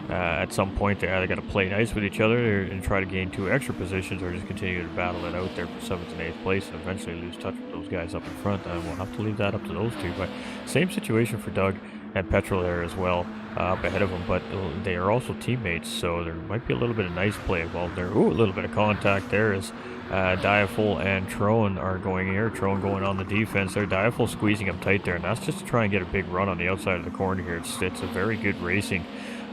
at some point they either got to play nice with each other and try to gain 2 extra positions, or just continue to battle it out there for 7th and 8th place and eventually lose touch with those guys up in front. And we'll have to leave that up to those 2. But same situation for Doug and Petrol there as well, up ahead of them, but they are also teammates, so there might be a little bit of nice play involved there. Ooh, a little bit of contact there as Diaful and Trone are going here. Trone going on the defense there. Diaful squeezing him tight there, and that's just to try and get a big run on the outside of the corner here. It's a very good racing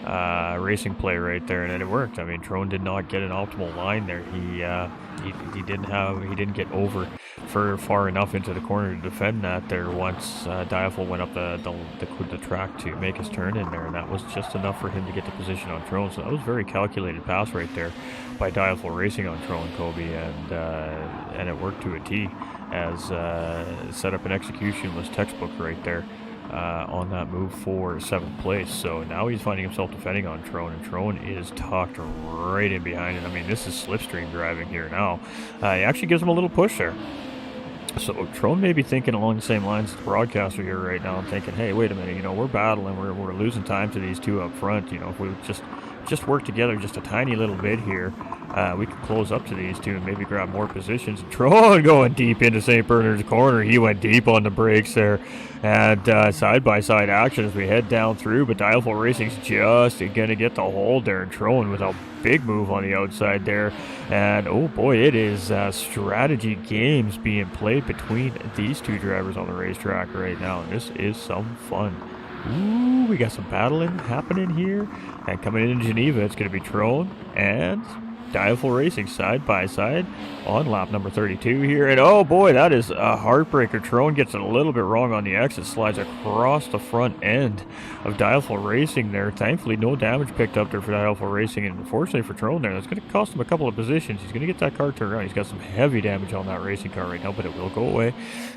play right there, and it worked. I mean, Trone did not get an optimal line there. He didn't get over for far enough into the corner to defend that there once Diaful went up the track to make his turn in there, and that was just enough for him to get the position on Trone. So that was a very calculated pass right there by Diaful Racing on Trone, Kobe, and it worked to a T as setup and execution was textbook right there. On that move for 7th place. So now he's finding himself defending on Trone, and Trone is tucked right in behind it. I mean, this is slipstream driving here now. He actually gives him a little push there. So Trone may be thinking along the same lines as the broadcaster here right now, and thinking, hey, wait a minute, we're battling, we're losing time to these 2 up front. If we just work together just a tiny little bit here, we could close up to these 2 and maybe grab more positions. Trone going deep into St. Bernard's corner. He went deep on the brakes there, and side-by-side action as we head down through, but Diaful Racing's just going to get the hold there, and Trone with a big move on the outside there, and oh boy, it is strategy games being played between these 2 drivers on the racetrack right now, and this is some fun. Ooh, we got some battling happening here, and coming in Geneva, it's going to be Trone and Diaful Racing side by side on lap number 32 here, and oh boy, that is a heartbreaker. Trone gets it a little bit wrong on the exit, slides across the front end of Diaful Racing there. Thankfully, no damage picked up there for Diaful Racing, and unfortunately for Trone there, that's going to cost him a couple of positions. He's going to get that car turned around. He's got some heavy damage on that racing car right now, but it will go away,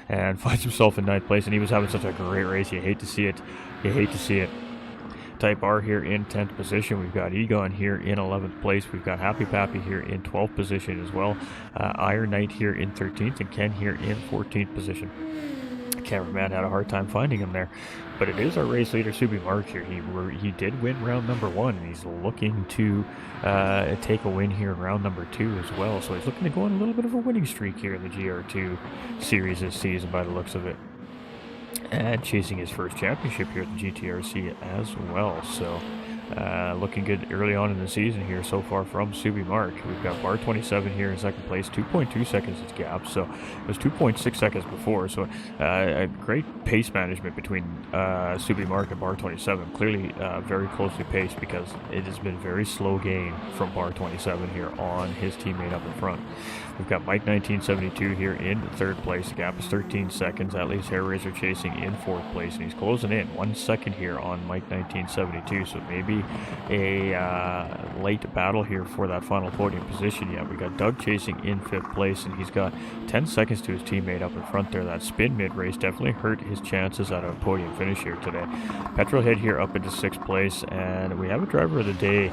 and finds himself in 9th place, and he was having such a great race. You hate to see it. You hate to see it. Type R here in 10th position. We've got Egon here in 11th place. We've got Happy Pappy here in 12th position as well. Iron Knight here in 13th, and Ken here in 14th position. Cameraman had a hard time finding him there, but it is our race leader Subi Mark here. He did win round number 1, and he's looking to take a win here in round number 2 as well. So he's looking to go on a little bit of a winning streak here in the GR2 series this season by the looks of it. And chasing his first championship here at the GTRC as well. So looking good early on in the season here so far from Subi Mark. We've got Bar 27 here in 2nd place, 2.2 seconds its gap, so it was 2.6 seconds before, so a great pace management between Subi Mark and Bar 27. Clearly very closely paced, because it has been very slow gain from Bar 27 here on his teammate up in front. We've got Mike 1972 here in third place. The gap is 13 seconds. That leaves Hair Razor chasing in fourth place, and he's closing in 1 second here on Mike 1972. So maybe a late battle here for that final podium position. Yeah, we got Doug chasing in fifth place, and he's got 10 seconds to his teammate up in front there. That spin mid-race definitely hurt his chances at a podium finish here today. Petrolhead here up into sixth place, and we have a driver of the day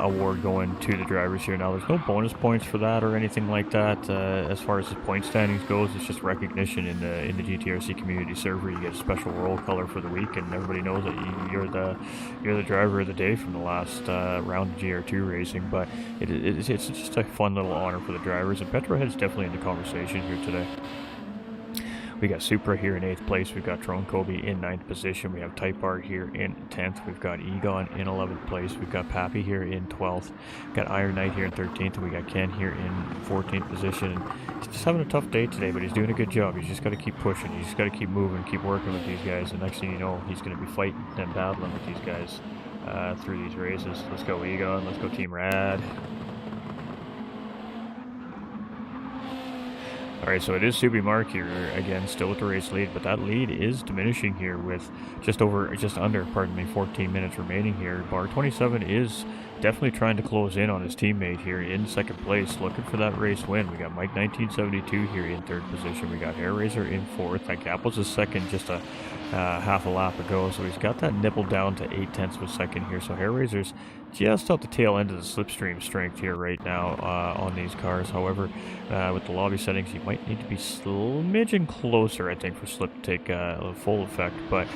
award going to the drivers here. Now, there's no bonus points for that or anything like that. As far as the point standings goes, it's just recognition in the GTRC community server. You get a special roll color for the week, and everybody knows that you're the driver of the day from the last round of Gr2 racing. But it's just a fun little honor for the drivers, and Petrolhead's definitely in the conversation here today. We got Supra here in 8th place. We've got Trone Kobe in 9th position. We have Type R here in 10th. We've got Egon in 11th place. We've got Pappy here in 12th. Got Iron Knight here in 13th. And we got Ken here in 14th position. And he's just having a tough day today, but he's doing a good job. He's just got to keep pushing. He's just got to keep moving, keep working with these guys. And next thing you know, he's going to be fighting and battling with these guys through these races. Let's go Egon. Let's go Team Rad. Alright, so it is Subi Mark here, again, still with the race lead, but that lead is diminishing here with just under 14 minutes remaining here. Bar 27 is definitely trying to close in on his teammate here in second place, looking for that race win. We got Mike 1972 here in third position. We got Hair Razor in fourth. That gap was his second just a half a lap ago, so he's got that nibbled down to 0.8 of a second here. So Hair Razor's just at the tail end of the slipstream strength here right now on these cars. However, with the lobby settings, you might need to be smidgen closer, I think, for slip to take full effect. But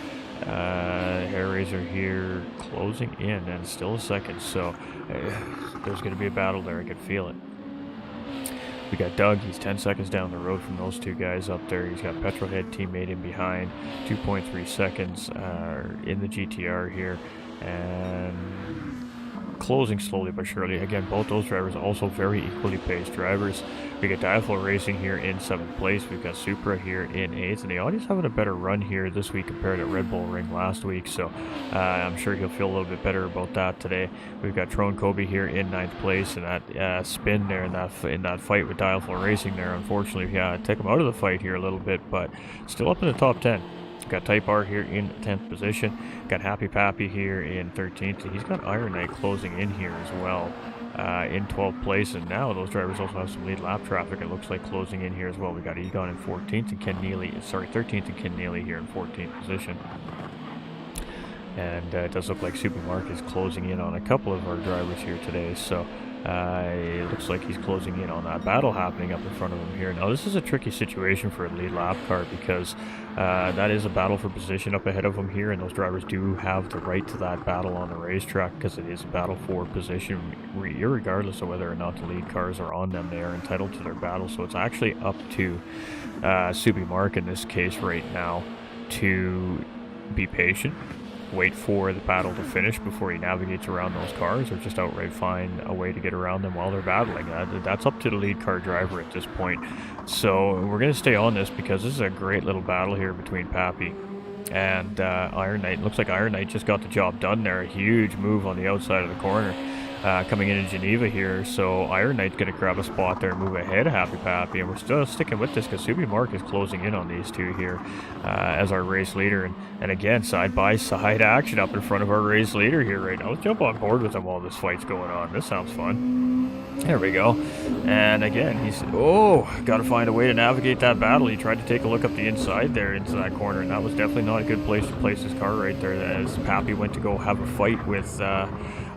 Hair Razor here closing in, and still a second, so there's going to be a battle there. I can feel it. We got Doug, he's 10 seconds down the road from those two guys up there. He's got Petrolhead teammate in behind, 2.3 seconds in the GTR here, and closing slowly but surely. Again, both those drivers also very equally paced drivers. We got Diaflow Racing here in 7th place. We've got Supra here in 8th, and the Audi's having a better run here this week compared to Red Bull Ring last week, so I'm sure he'll feel a little bit better about that today. We've got Trone Kobe here in 9th place, and that spin there in that fight with Diaflow Racing there, unfortunately, took him out of the fight here a little bit, but still up in the top 10. Got Type R here in 10th position. Got Happy Pappy here in 13th. He's got Iron Knight closing in here as well in 12th place. And now those drivers also have some lead lap traffic. It looks like closing in here as well. We got Egon in 14th and 13th and Ken Neely here in 14th position. And it does look like Super Mark is closing in on a couple of our drivers here today. So it looks like he's closing in on that battle happening up in front of him here. Now, this is a tricky situation for a lead lap car because that is a battle for position up ahead of him here, and those drivers do have the right to that battle on the racetrack because it is a battle for position. Irregardless of whether or not the lead cars are on them, they are entitled to their battle. So it's actually up to Subi Mark in this case right now to be patient, wait for the battle to finish before he navigates around those cars, or just outright find a way to get around them while they're battling. That's up to the lead car driver at this point. So we're going to stay on this because this is a great little battle here between Pappy and Iron Knight. Looks like Iron Knight just got the job done there. A huge move on the outside of the corner. Coming in Geneva here, so Iron Knight's going to grab a spot there and move ahead of Happy Pappy, and we're still sticking with this because Subi Mark is closing in on these two here as our race leader, and again, side-by-side action up in front of our race leader here right now. Let's jump on board with him while this fight's going on. This sounds fun. There we go. And again, he's, got to find a way to navigate that battle. He tried to take a look up the inside there into that corner, and that was definitely not a good place to place his car right there as Pappy went to go have a fight with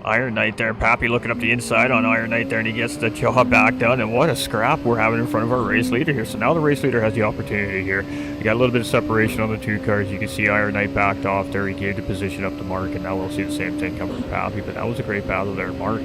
Iron Knight there. Pappy looking up the inside on Iron Knight there, and he gets the job back done. And what a scrap we're having in front of our race leader here. So now the race leader has the opportunity here. You got a little bit of separation on the two cars. You can see Iron Knight backed off there. He gave the position up to Mark, and now we'll see the same thing come from Pappy. But that was a great battle there. Mark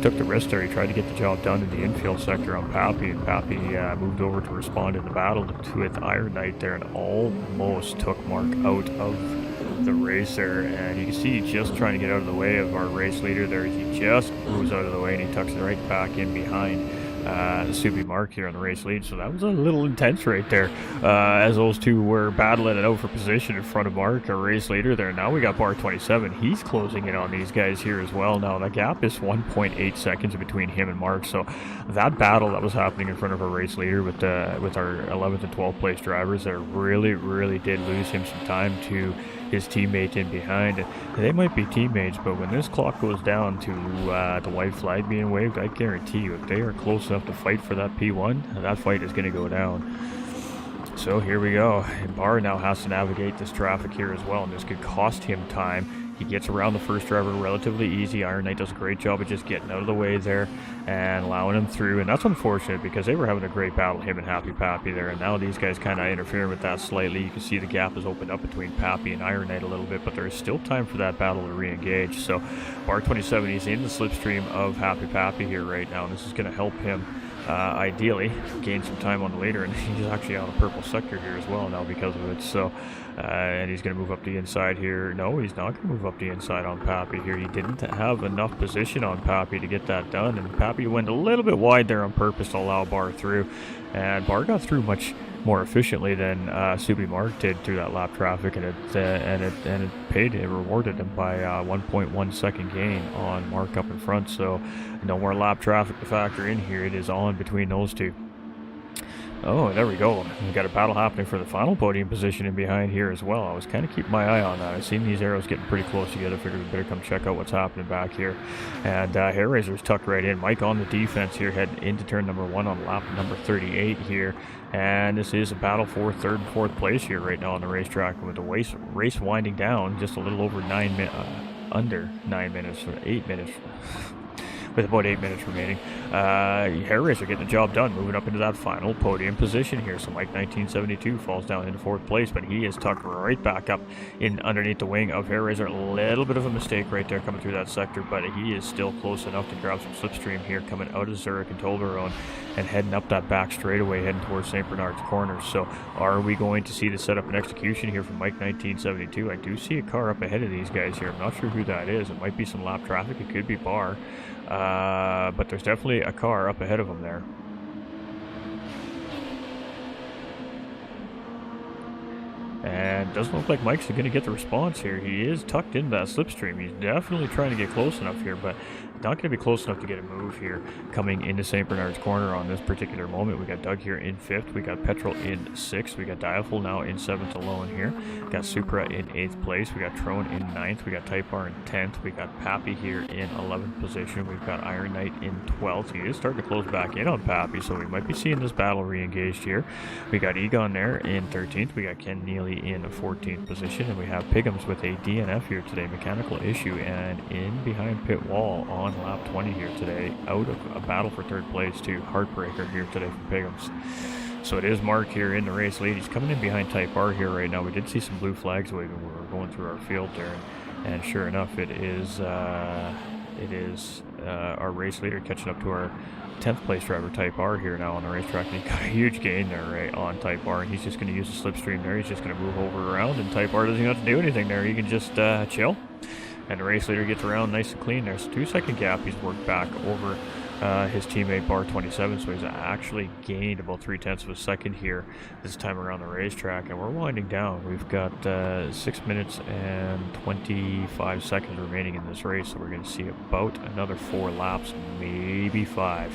took the risk there. He tried to get the job done in the infield sector on Pappy, and Pappy moved over to respond in the battle with Iron Knight there, and almost took Mark out of the racer. And you can see just trying to get out of the way of our race leader there. He just moves out of the way, and he tucks it right back in behind Subi Mark here on the race lead. So that was a little intense right there, as those two were battling it out for position in front of Mark, our race leader there. Now we got bar 27. He's closing in on these guys here as well. Now the gap is 1.8 seconds between him and Mark. So that battle that was happening in front of our race leader with our 11th and 12th place drivers there really did lose him some time to his teammate in behind. They might be teammates, but when this clock goes down to the white flag being waved, I guarantee you, if they are close enough to fight for that P1, that fight is going to go down. So here we go. And Barr now has to navigate this traffic here as well, and this could cost him time. He gets around the first driver relatively easy. Iron Knight does a great job of just getting out of the way there and allowing him through. And that's unfortunate because they were having a great battle, him and Happy Pappy there. And now these guys kind of interfere with that slightly. You can see the gap has opened up between Pappy and Iron Knight a little bit, but there is still time for that battle to re-engage. So Bar 27, he's in the slipstream of Happy Pappy here right now. And this is going to help him ideally gain some time on the leader, and he's actually on a purple sector here as well now because of it. So and he's going to move up the inside here. No, he's not going to move up the inside on Pappy here. He didn't have enough position on Pappy to get that done, and Pappy went a little bit wide there on purpose to allow Bar through, and Bar got through much more efficiently than Subi Mark did through that lap traffic, and it paid, it rewarded him by 1.1 second gain on Mark up in front. So no more lap traffic to factor in here. It is on between those two. Oh, there we go. We got a battle happening for the final podium position in behind here as well. I was kind of keeping my eye on that. I've seen these arrows getting pretty close together. Figured we better come check out what's happening back here. And Hair Razor's tucked right in. Mike on the defense here, heading into turn number 1 on lap number 38 here. And this is a battle for 3rd and 4th place here right now on the racetrack, with the race winding down just a little over 9 minutes, under 9 minutes, or 8 minutes. With about 8 minutes remaining. Hair Racer getting the job done, moving up into that final podium position here. So Mike 1972 falls down into 4th place, but he is tucked right back up in underneath the wing of Hair Racer. A little bit of a mistake right there coming through that sector, but he is still close enough to grab some slipstream here coming out of Zurich and Toblerone and heading up that back straightaway, heading towards St. Bernard's Corners. So are we going to see the setup and execution here from Mike 1972? I do see a car up ahead of these guys here. I'm not sure who that is. It might be some lap traffic. It could be Barr. But there's definitely a car up ahead of him there. And it doesn't look like Mike's going to get the response here. He is tucked into that slipstream. He's definitely trying to get close enough here, but not going to be close enough to get a move here coming into St. Bernard's Corner on this particular moment. We got Doug here in 5th. We got Petrol in 6th. We got Diaful now in 7th alone here. Got Supra in 8th place. We got Trone in 9th. We got Type R in 10th. We got Pappy here in 11th position. We've got Iron Knight in 12th. He is starting to close back in on Pappy, so we might be seeing this battle re-engaged here. We got Egon there in 13th. We got Ken Neely in 14th position, and we have Piggums with a DNF here today, mechanical issue, and in behind pit wall on lap 20 here today, out of a battle for 3rd place too. Heartbreaker here today for Piggums. So it is Mark here in the race lead. He's coming in behind Type R here right now. We did see some blue flags waving when we were going through our field there, and sure enough, it is our race leader catching up to our 10th place driver Type R here now on the racetrack, and he got a huge gain there right on Type R, and he's just going to use the slipstream there. He's just going to move over around, and Type R doesn't even have to do anything there. He can just chill, and the race leader gets around nice and clean there. So 2-second gap. He's worked back over his teammate Bar 27, so he's actually gained about 0.3 of a second here this time around the racetrack, and we're winding down. We've got 6 minutes and 25 seconds remaining in this race, so we're going to see about another 4 laps, maybe 5,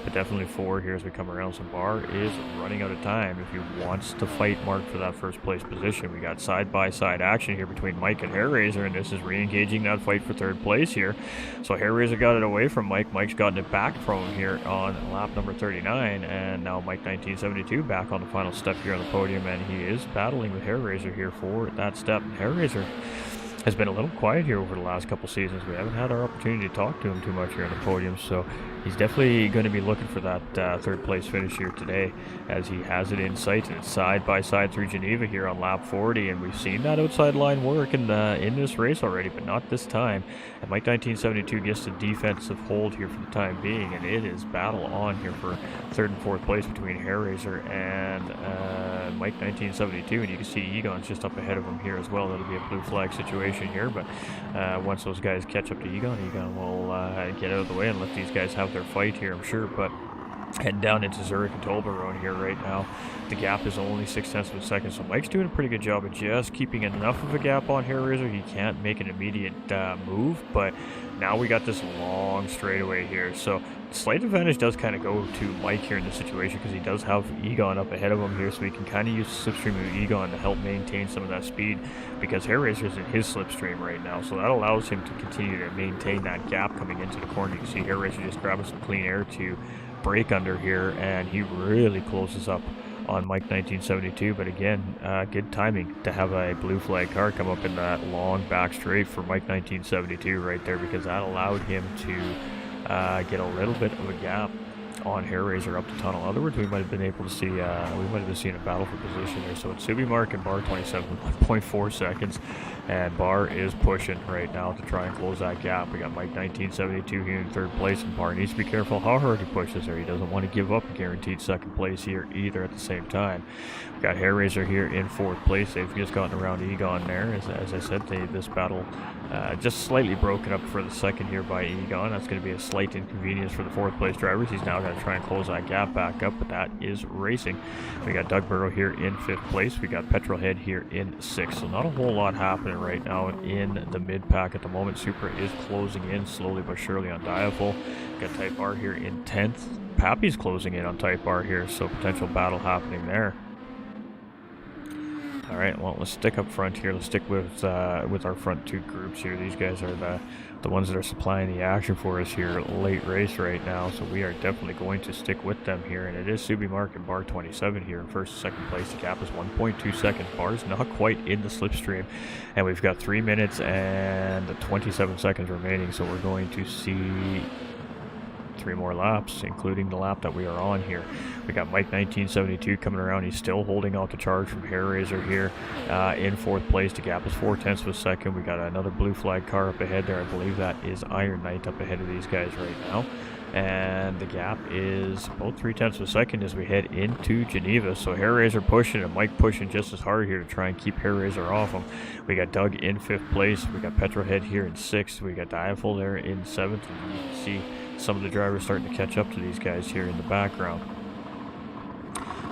but definitely 4 here as we come around. So Barr is running out of time if he wants to fight Mark for that 1st place position. We got side-by-side action here between Mike and Hair Razor, and this is re-engaging that fight for 3rd place here. So Hair Razor got it away from Mike. Mike's gotten it back from him here on lap number 39, and now Mike 1972 back on the final step here on the podium, and he is battling with Hair Razor here for that step. Hair Razor has been a little quiet here over the last couple seasons. We haven't had our opportunity to talk to him too much here on the podium, so he's definitely going to be looking for that 3rd place finish here today, as he has it in sight, and it's side by side through Geneva here on lap 40, and we've seen that outside line work in this race already, but not this time. And Mike 1972 gets the defensive hold here for the time being, and it is battle on here for 3rd and 4th place between Hair Razor and Mike 1972, and you can see Egon's just up ahead of him here as well. That'll be a blue flag situation here, but once those guys catch up to Egon will get out of the way and let these guys have their fight here, I'm sure. But heading down into Zurich and Toblerone here right now. The gap is only 0.6 of a second, so Mike's doing a pretty good job of just keeping enough of a gap on Hair Razor. He can't make an immediate move, but now we got this long straightaway here, so slight advantage does kind of go to Mike here in this situation because he does have Egon up ahead of him here, so he can kind of use the slipstream of Egon to help maintain some of that speed because Hair Razor is in his slipstream right now, so that allows him to continue to maintain that gap coming into the corner. You can see Hair Razor just grabbing some clean air to break under here, and he really closes up on Mike 1972, but again, good timing to have a blue flag car come up in that long back straight for Mike 1972 right there, because that allowed him to get a little bit of a gap on Hair Razor up the tunnel. In other words, we might have been able to see, we might have been seeing a battle for position there. So it's Subi Mark and Bar 27, 1.4 seconds, and Bar is pushing right now to try and close that gap. We got Mike 1972 here in third place, and Bar needs to be careful how hard he pushes there. He doesn't want to give up a guaranteed second place here either at the same time. We got Hair Razor here in fourth place. They've just gotten around Egon there. As I said, this battle just slightly broken up for the second here by Egon. That's going to be a slight inconvenience for the fourth place drivers. He's now going to try and close that gap back up, but that is racing. We got Doug Burrow here in fifth place. We got Petrolhead here in sixth. So not a whole lot happening right now in the mid pack at the moment. Supra is closing in slowly but surely on Diafol. Got Type R here in 10th. Pappy's closing in on Type R here, so potential battle happening there. All right, well, let's stick up front here. Let's stick with our front two groups here. These guys are the ones that are supplying the action for us here late race right now, so we are definitely going to stick with them here. And it is Subi Mark and Bar 27 here in first and second place. The gap is 1.2 seconds. Bar's not quite in the slipstream, and we've got 3 minutes and 27 seconds remaining, so we're going to see 3 more laps, including the lap that we are on here. We got Mike 1972 coming around. He's still holding out the charge from Hair Razor here in fourth place. The gap is 0.4 of a second. We got another blue flag car up ahead there. I believe that is Iron Knight up ahead of these guys right now. And the gap is about 0.3 of a second as we head into Geneva. So Hair Razor pushing and Mike pushing just as hard here to try and keep Hair Razor off him. We got Doug in fifth place. We got Petrolhead here in sixth. We got Diafol there in seventh. And you can see some of the drivers starting to catch up to these guys here in the background.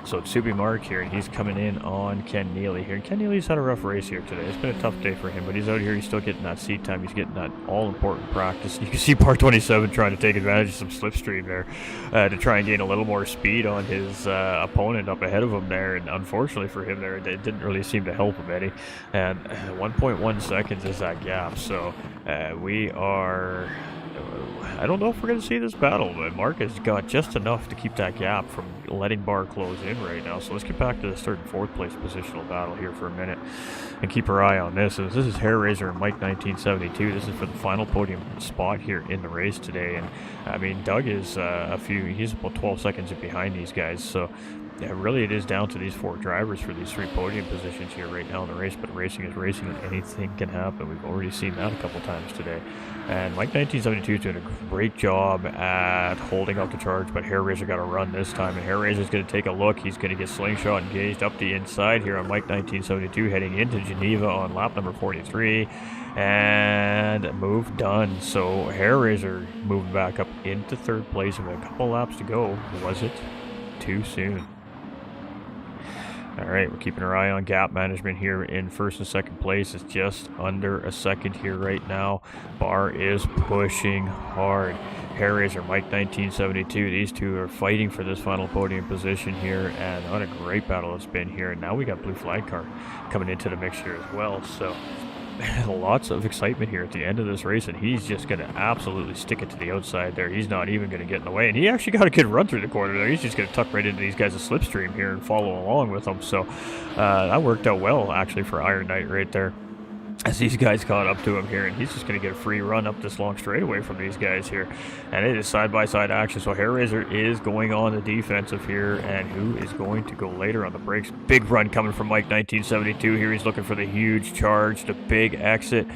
So it's Subi Mark here, and he's coming in on Ken Neely here. And Ken Neely's had a rough race here today. It's been a tough day for him, but he's out here. He's still getting that seat time. He's getting that all-important practice. And you can see Bar 27 trying to take advantage of some slipstream there to try and gain a little more speed on his opponent up ahead of him there. And unfortunately for him there, it didn't really seem to help him any. And 1.1 seconds is that gap. So we are... I don't know if we're going to see this battle, but Mark has got just enough to keep that gap from letting Bar close in right now. So let's get back to the third and fourth place positional battle here for a minute and keep our eye on this. So this is Hair Razor and Mike 1972. This is for the final podium spot here in the race today. And I mean, Doug is he's about 12 seconds behind these guys. So yeah, really it is down to these 4 drivers for these 3 podium positions here right now in the race, but racing is racing and anything can happen. We've already seen that a couple times today. And Mike 1972 is doing a great job at holding up the charge, but Hair Razor got a run this time, and Hair Razor is going to take a look. He's going to get slingshot engaged up the inside here on Mike 1972 heading into Geneva on lap number 43. And move done. So Hair Razor moving back up into third place with a couple laps to go. Was it too soon? All right, we're keeping our eye on gap management here in first and second place. It's just under a second here right now. Bar is pushing hard. Hair Razor, Mike 1972. These two are fighting for this final podium position here, and what a great battle it's been here. And now we got blue flag car coming into the mix here as well. So lots of excitement here at the end of this race, and he's just going to absolutely stick it to the outside there. He's not even going to get in the way, and he actually got a good run through the corner there. He's just going to tuck right into these guys' slipstream here and follow along with them. So that worked out well actually for Iron Knight right there, as these guys caught up to him here, and he's just going to get a free run up this long straightaway from these guys here. And it is side-by-side action, so Hair Razor is going on the defensive here, and who is going to go later on the brakes? Big run coming from Mike 1972 here. He's looking for the huge charge, the big exit,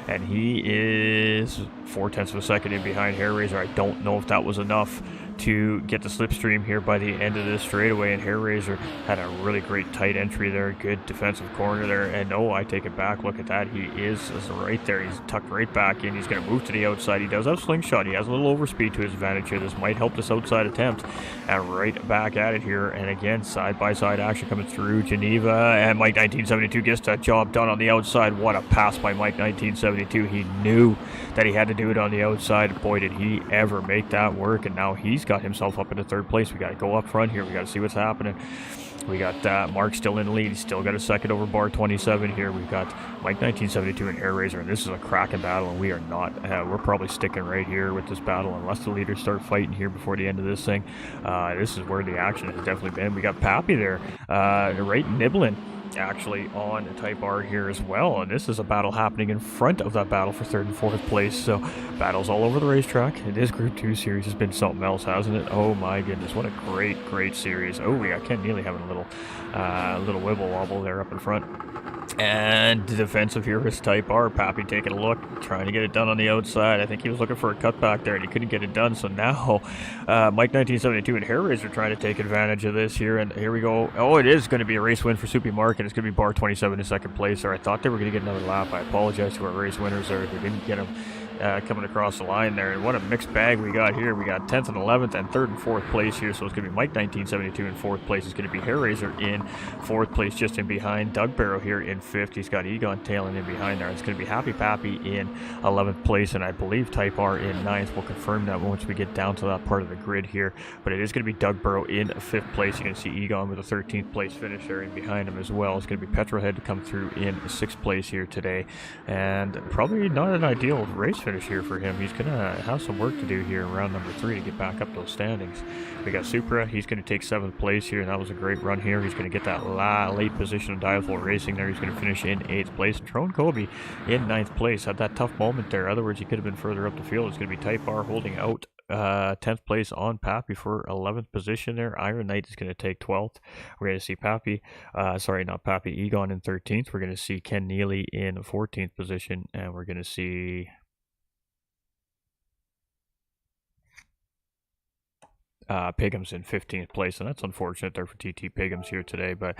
and he is 0.4 of a second in behind Hair Razor. I don't know if that was enough to get the slipstream here by the end of this straightaway, and Hairraiser had a really great tight entry there, good defensive corner there, and I take it back, look at that, he is right there, he's tucked right back in, he's going to move to the outside, he does have slingshot, he has a little overspeed to his advantage here, this might help this outside attempt, and right back at it here, and again, side-by-side action coming through Geneva, and Mike 1972 gets that job done on the outside. What a pass by Mike 1972, he knew that he had to do it on the outside, boy did he ever make that work, and now he's got himself up into third place. We got to go up front here, we got to see what's happening. We got Mark still in the lead. He's still got a second over bar 27 here. We've got Mike 1972 and Hairraiser, and this is a cracking battle, and we are not, we're probably sticking right here with this battle unless the leaders start fighting here before the end of this thing. This is where the action has definitely been. We got Pappy there, right nibbling actually on Type R here as well, and this is a battle happening in front of that battle for third and fourth place, so battles all over the racetrack. This Group 2 series has been something else, hasn't it? Oh my goodness, what a great series. Oh, we got Ken Neely having a little wibble wobble there up in front. And the defensive here is Type R. Pappy taking a look, trying to get it done on the outside. I think he was looking for a cutback there, and he couldn't get it done. So now Mike 1972 and Hairraiser trying to take advantage of this here. And here we go. Oh, it is going to be a race win for Soupy Mark, and it's going to be bar 27 in second place there. I thought they were going to get another lap. I apologize to our race winners there. They didn't get them coming across the line there. And what a mixed bag we got here. We got 10th and 11th and 3rd and 4th place here. So it's going to be Mike 1972 in 4th place. It's going to be Hairraiser in 4th place, just in behind. Doug Barrow here in 5th. He's got Egon tailing in behind there. It's going to be Happy Pappy in 11th place, and I believe Type R in 9th. We'll confirm that once we get down to that part of the grid here. But it is going to be Doug Barrow in 5th place. You're going to see Egon with a 13th place finish there in behind him as well. It's going to be Petrohead to come through in 6th place here today. And probably not an ideal race finish here for him. He's going to have some work to do here in round number 3 to get back up those standings. We got Supra. He's going to take 7th place here, and that was a great run here. He's going to get that late position of Dialful Racing there. He's going to finish in 8th place. And Trone Kobe in 9th place. Had that tough moment there. Otherwise, he could have been further up the field. It's going to be Type R holding out 10th place on Pappy for 11th position there. Iron Knight is going to take 12th. We're going to see Pappy, not Pappy, Egon in 13th. We're going to see Ken Neely in 14th position, and we're going to see Piggums in 15th place, and that's unfortunate there for TT Piggums here today, but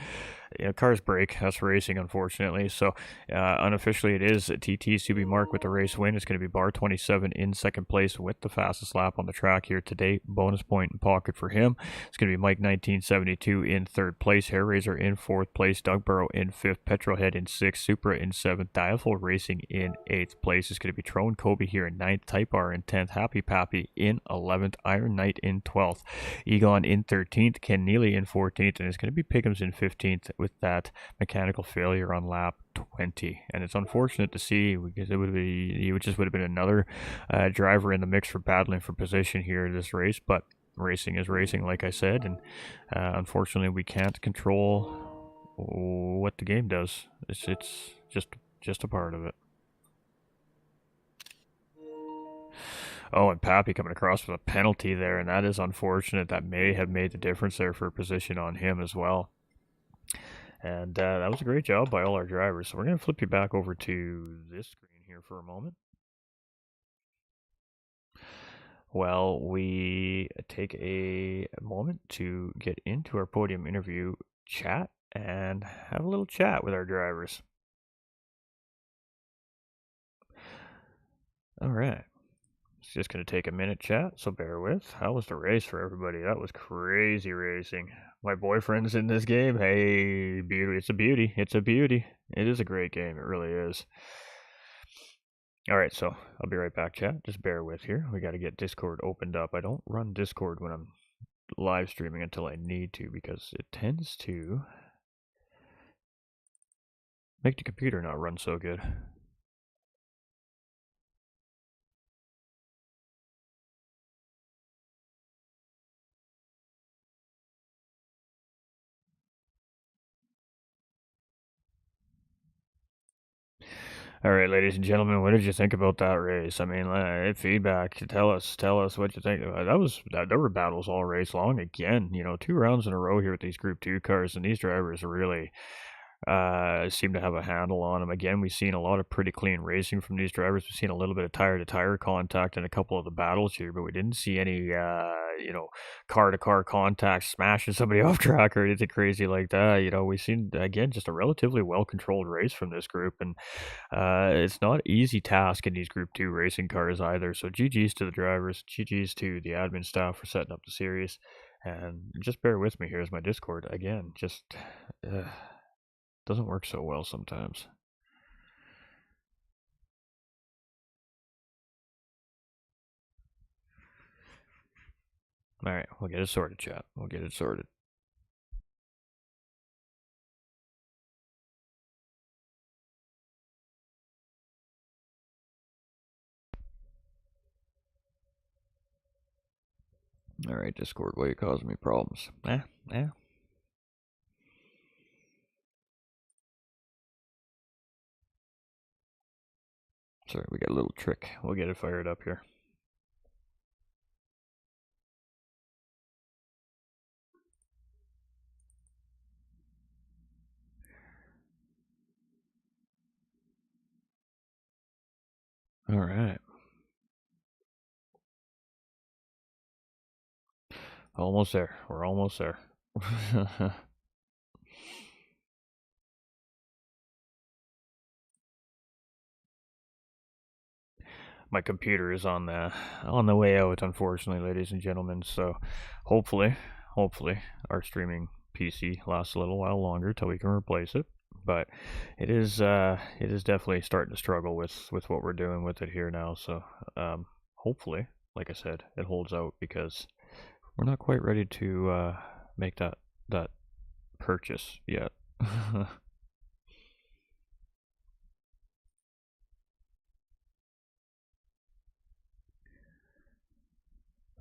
cars break. That's racing, unfortunately. So unofficially it is TT Subi Mark with the race win. It's going to be bar 27 in 2nd place with the fastest lap on the track here today. Bonus point in pocket for him. It's going to be Mike 1972 in 3rd place, Hairraiser in 4th place, Doug Burrow in 5th, Petrohead in 6th, Supra in 7th, Dialful Racing in 8th place. It's going to be Trone Kobe here in 9th, Type R in 10th, Happy Pappy in 11th, Iron Knight in 12th, Egon in 13th, Ken Neely in 14th, and it's going to be Piggums in 15th with that mechanical failure on lap 20. And it's unfortunate to see, because it would have been another driver in the mix for battling for position here in this race, but racing is racing, like I said, and unfortunately we can't control what the game does. It's just a part of it. Oh, and Pappy coming across with a penalty there, and that is unfortunate. That may have made the difference there for position on him as well. And that was a great job by all our drivers. So we're going to flip you back over to this screen here for a moment. Well, we take a moment to get into our podium interview chat and have a little chat with our drivers. All right. It's just going to take a minute chat, so bear with. How was the race for everybody? That was crazy racing. My boyfriend's in this game. Hey, beauty. It's a beauty. It's a beauty. It is a great game. It really is. All right, so I'll be right back, chat. Just bear with here. We got to get Discord opened up. I don't run Discord when I'm live streaming until I need to, because it tends to make the computer not run so good. All right, ladies and gentlemen, what did you think about that race? I mean, feedback. Tell us what you think. There were battles all race long. Again, 2 rounds in a row here with these Group 2 cars, and these drivers are really seem to have a handle on them. Again, we've seen a lot of pretty clean racing from these drivers. We've seen a little bit of tire-to-tire contact in a couple of the battles here, but we didn't see any, car-to-car contact smashing somebody off track or anything crazy like that. We've seen, again, just a relatively well-controlled race from this group, and it's not an easy task in these Group 2 racing cars either. So GG's to the drivers, GG's to the admin staff for setting up the series, and just bear with me here as my Discord, again, just... doesn't work so well sometimes. Alright, we'll get it sorted, chat. We'll get it sorted. Alright, Discord, why are you causing me problems? Sorry, we got a little trick. We'll get it fired up here. Alright. Almost there. We're almost there. My computer is on the way out, unfortunately, ladies and gentlemen. So hopefully, our streaming PC lasts a little while longer till we can replace it. But it is definitely starting to struggle with what we're doing with it here now. So hopefully, like I said, it holds out, because we're not quite ready to make that purchase yet.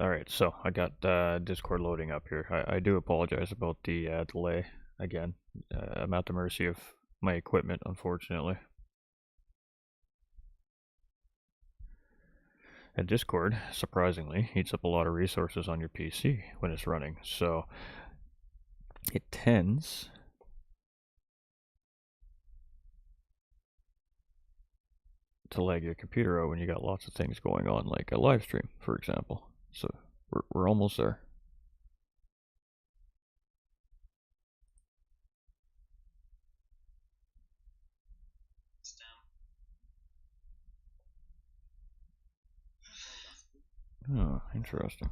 Alright, so I got Discord loading up here. I do apologize about the delay again. I'm at the mercy of my equipment, unfortunately. And Discord, surprisingly, eats up a lot of resources on your PC when it's running, so it tends to lag your computer out when you got lots of things going on, like a live stream, for example. So we're almost there. Oh, interesting.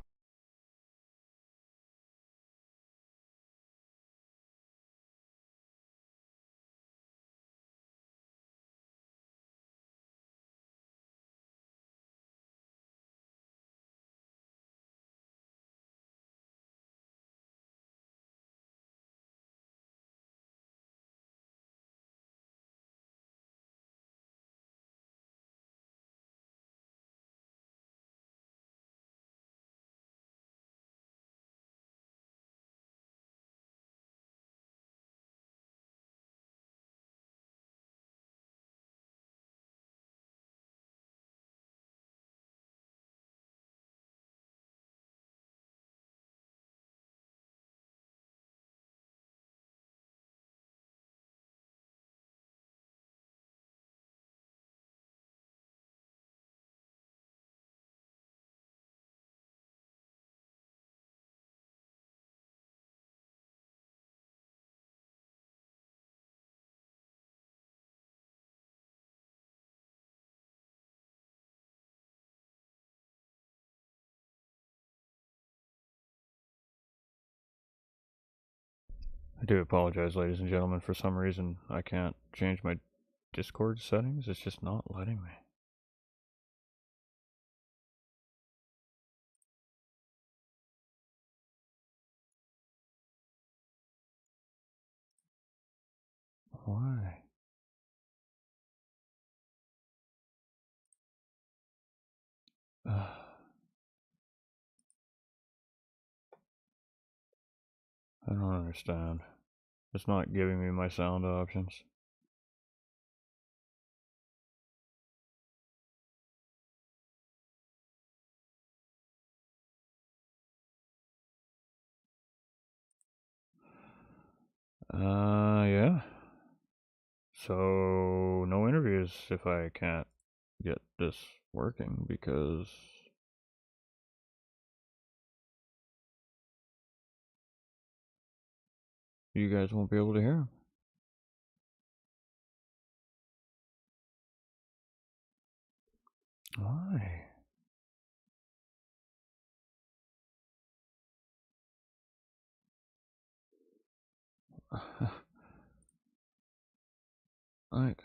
I do apologize, ladies and gentlemen. For some reason, I can't change my Discord settings. It's just not letting me. Why? I don't understand. It's not giving me my sound options. Yeah. So, no interviews if I can't get this working because you guys won't be able to hear him. Why? Like,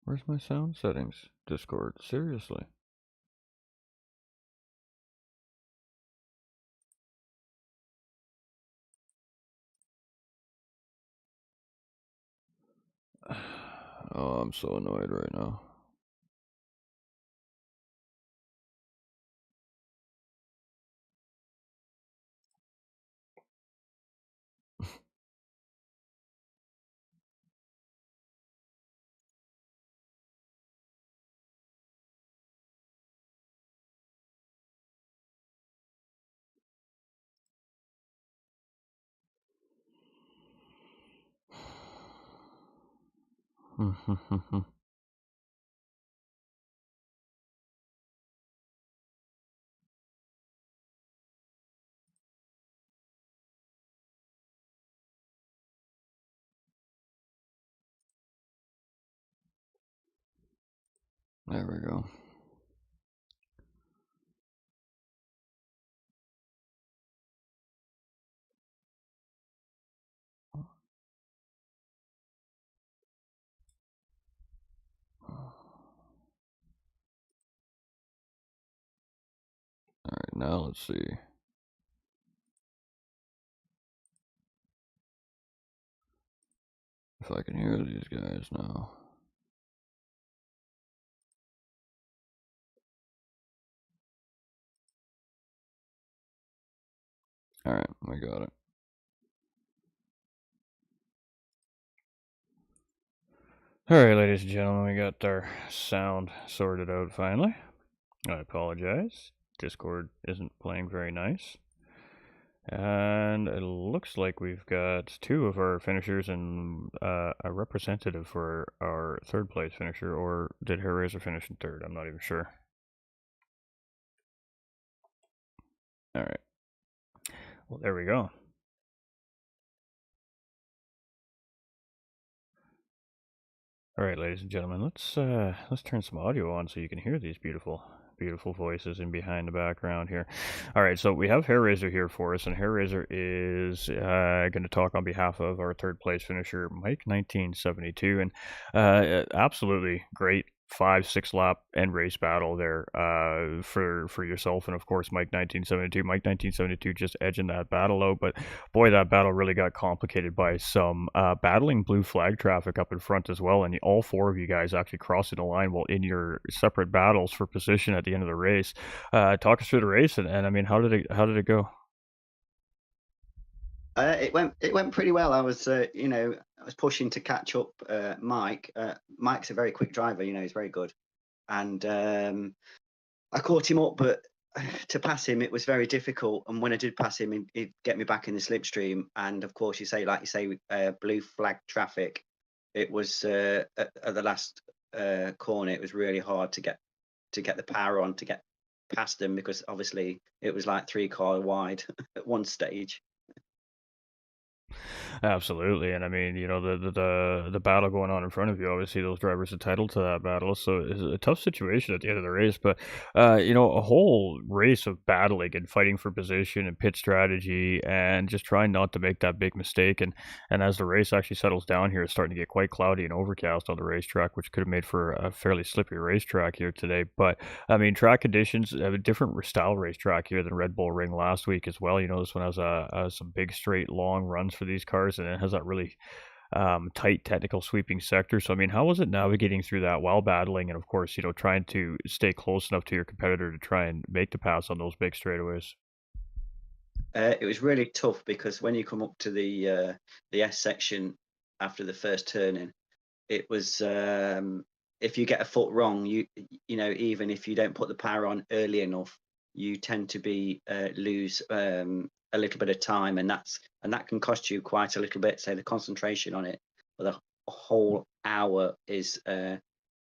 where's my sound settings? Discord, seriously. Oh, I'm so annoyed right now. There we go. Alright, now let's see. If I can hear these guys now. Alright, I got it. Alright, ladies and gentlemen, we got our sound sorted out finally. I apologize. Discord isn't playing very nice. And it looks like we've got two of our finishers and a representative for our third place finisher, or did Hellraiser finish in third? I'm not even sure. Alright. Well, there we go. Alright, ladies and gentlemen, let's turn some audio on so you can hear these beautiful voices in behind the background here. All right, so we have Hairraiser here for us, and Hairraiser is going to talk on behalf of our third place finisher, Mike 1972, and absolutely great 5-6 lap end race battle there for yourself and of course Mike 1972. Mike 1972 just edging that battle out, but boy, that battle really got complicated by some battling blue flag traffic up in front as well, and all four of you guys actually crossing the line while in your separate battles for position at the end of the race. Talk us through the race, and I mean, how did it go? It went pretty well. I was pushing to catch up Mike. Mike's a very quick driver. He's very good, and I caught him up, but to pass him, it was very difficult. And when I did pass him, he'd get me back in the slipstream. And of course, like you say, blue flag traffic. It was at the last corner. It was really hard to get the power on to get past them because obviously it was like 3 car wide at one stage. Absolutely, and I mean, the battle going on in front of you. Obviously, those drivers entitled to that battle, so it's a tough situation at the end of the race. But a whole race of battling and fighting for position and pit strategy, and just trying not to make that big mistake. And as the race actually settles down here, it's starting to get quite cloudy and overcast on the racetrack, which could have made for a fairly slippery racetrack here today. But I mean, track conditions have a different style racetrack here than Red Bull Ring last week as well. This one has some big straight long runs for these cars, and it has that really tight technical sweeping sector. So I mean, how was it navigating through that while battling, and of course, trying to stay close enough to your competitor to try and make the pass on those big straightaways? It was really tough because when you come up to the S section after the first turning, it was if you get a foot wrong, even if you don't put the power on early enough, you tend to be lose a little bit of time, and that can cost you quite a little bit. So the concentration on it for the whole hour is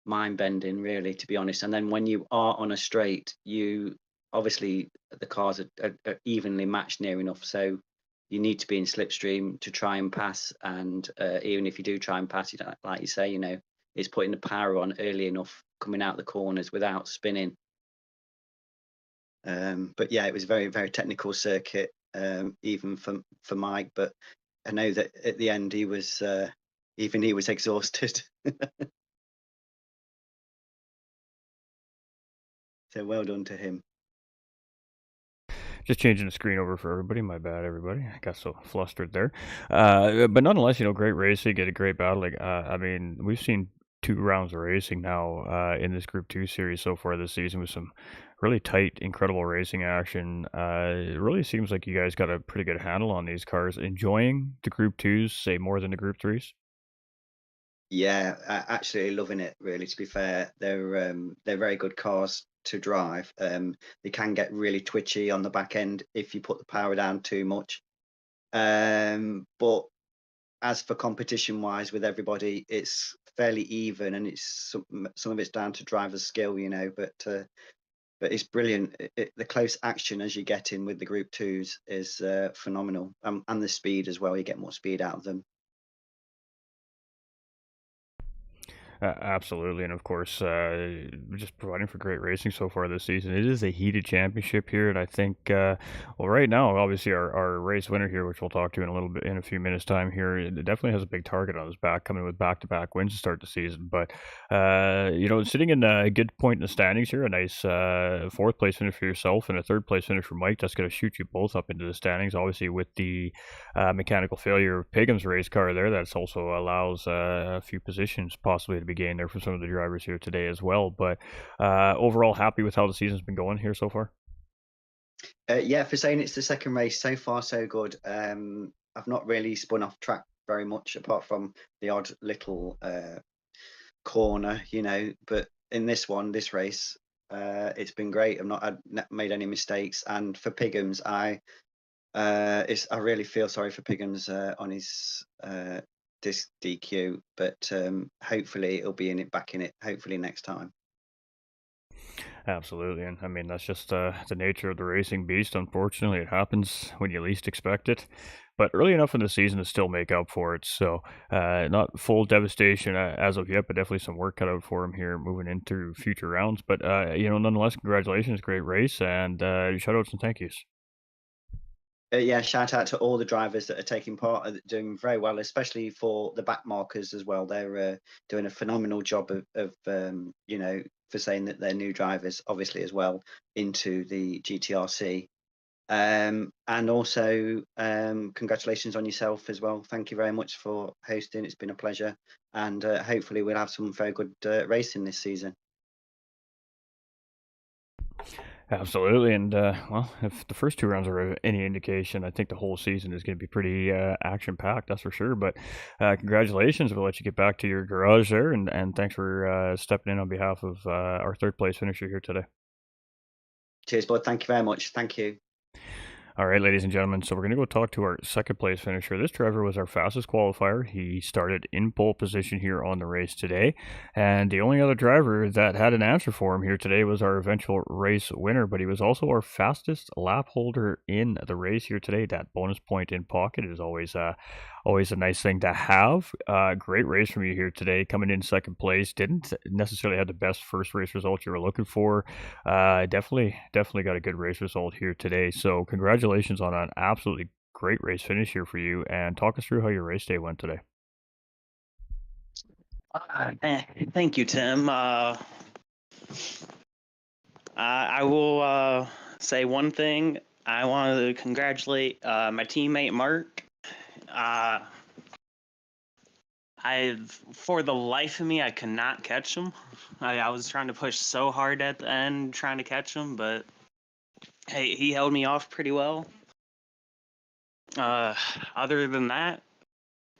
mind bending, really, to be honest. And then when you are on a straight, you obviously the cars are evenly matched near enough, so you need to be in slipstream to try and pass. And even if you do try and pass, you don't, like you say, it's putting the power on early enough coming out the corners without spinning. But yeah, it was a very, very technical circuit, even for Mike. But I know that at the end he was even he was exhausted. So well done to him. Just changing the screen over for everybody. My bad, everybody. I got so flustered there. But nonetheless, great racing, get a great battle. Like, I mean, we've seen 2 rounds of racing now in this Group 2 series so far this season with some really tight, incredible racing action. It really seems like you guys got a pretty good handle on these cars. Enjoying the Group 2s, say, more than the Group 3s? Yeah, absolutely loving it. Really, to be fair, they're very good cars to drive. They can get really twitchy on the back end if you put the power down too much. But as for competition wise with everybody, it's fairly even, and it's some of it's down to driver's skill, but it's brilliant. The close action as you get in with the Group 2s is phenomenal, and the speed as well. You get more speed out of them. Absolutely, and of course, just providing for great racing so far this season. It is a heated championship here, and I think, well, right now, obviously, our race winner here, which we'll talk to in a little bit in a few minutes' time here, it definitely has a big target on his back, coming with back-to-back wins to start the season. But sitting in a good point in the standings here, a nice fourth place finish for yourself and a third place finish for Mike. That's going to shoot you both up into the standings. Obviously, with the mechanical failure of Pigham's race car there, that's also allows a few positions possibly to be gained there for some of the drivers here today as well. But overall, happy with how the season's been going here so far? Yeah, for saying it's the second race, so far so good. I've not really spun off track very much, apart from the odd little corner, But in this race, it's been great. I've not made any mistakes. And for Pigham's, I really feel sorry for Pigham's on his disc DQ, but hopefully it'll be back in it. Hopefully next time. Absolutely, and I mean that's just the nature of the racing beast. Unfortunately, it happens when you least expect it, but early enough in the season to still make up for it. So, not full devastation as of yet, but definitely some work cut out for him here moving into future rounds. But nonetheless, congratulations, great race, and shout outs and thank yous. Yeah, shout out to all the drivers that are taking part, doing very well, especially for the back markers as well. They're doing a phenomenal job of for saying that they're new drivers, obviously as well into the GTRC. And also, congratulations on yourself as well. Thank you very much for hosting. It's been a pleasure, and hopefully we'll have some very good racing this season. Absolutely, and well, if the first 2 rounds are any indication, I think the whole season is going to be pretty action packed. That's for sure. But congratulations! We'll let you get back to your garage there, and thanks for stepping in on behalf of our third place finisher here today. Cheers, bud. Thank you very much. Thank you. All right, ladies and gentlemen, so we're going to go talk to our second place finisher. This driver was our fastest qualifier. He started in pole position here on the race today. And the only other driver that had an answer for him here today was our eventual race winner, but he was also our fastest lap holder in the race here today. That bonus point in pocket is always a nice thing to have. Great race from you here today, coming in second place. Didn't necessarily have the best first race result you were looking for. Definitely got a good race result here today. So congratulations on an absolutely great race finish here for you. And talk us through how your race day went today. Thank you, Tim. I will say one thing. I want to congratulate my teammate Mark. For the life of me, I could not catch him. I was trying to push so hard at the end, trying to catch him, but hey, he held me off pretty well. Other than that,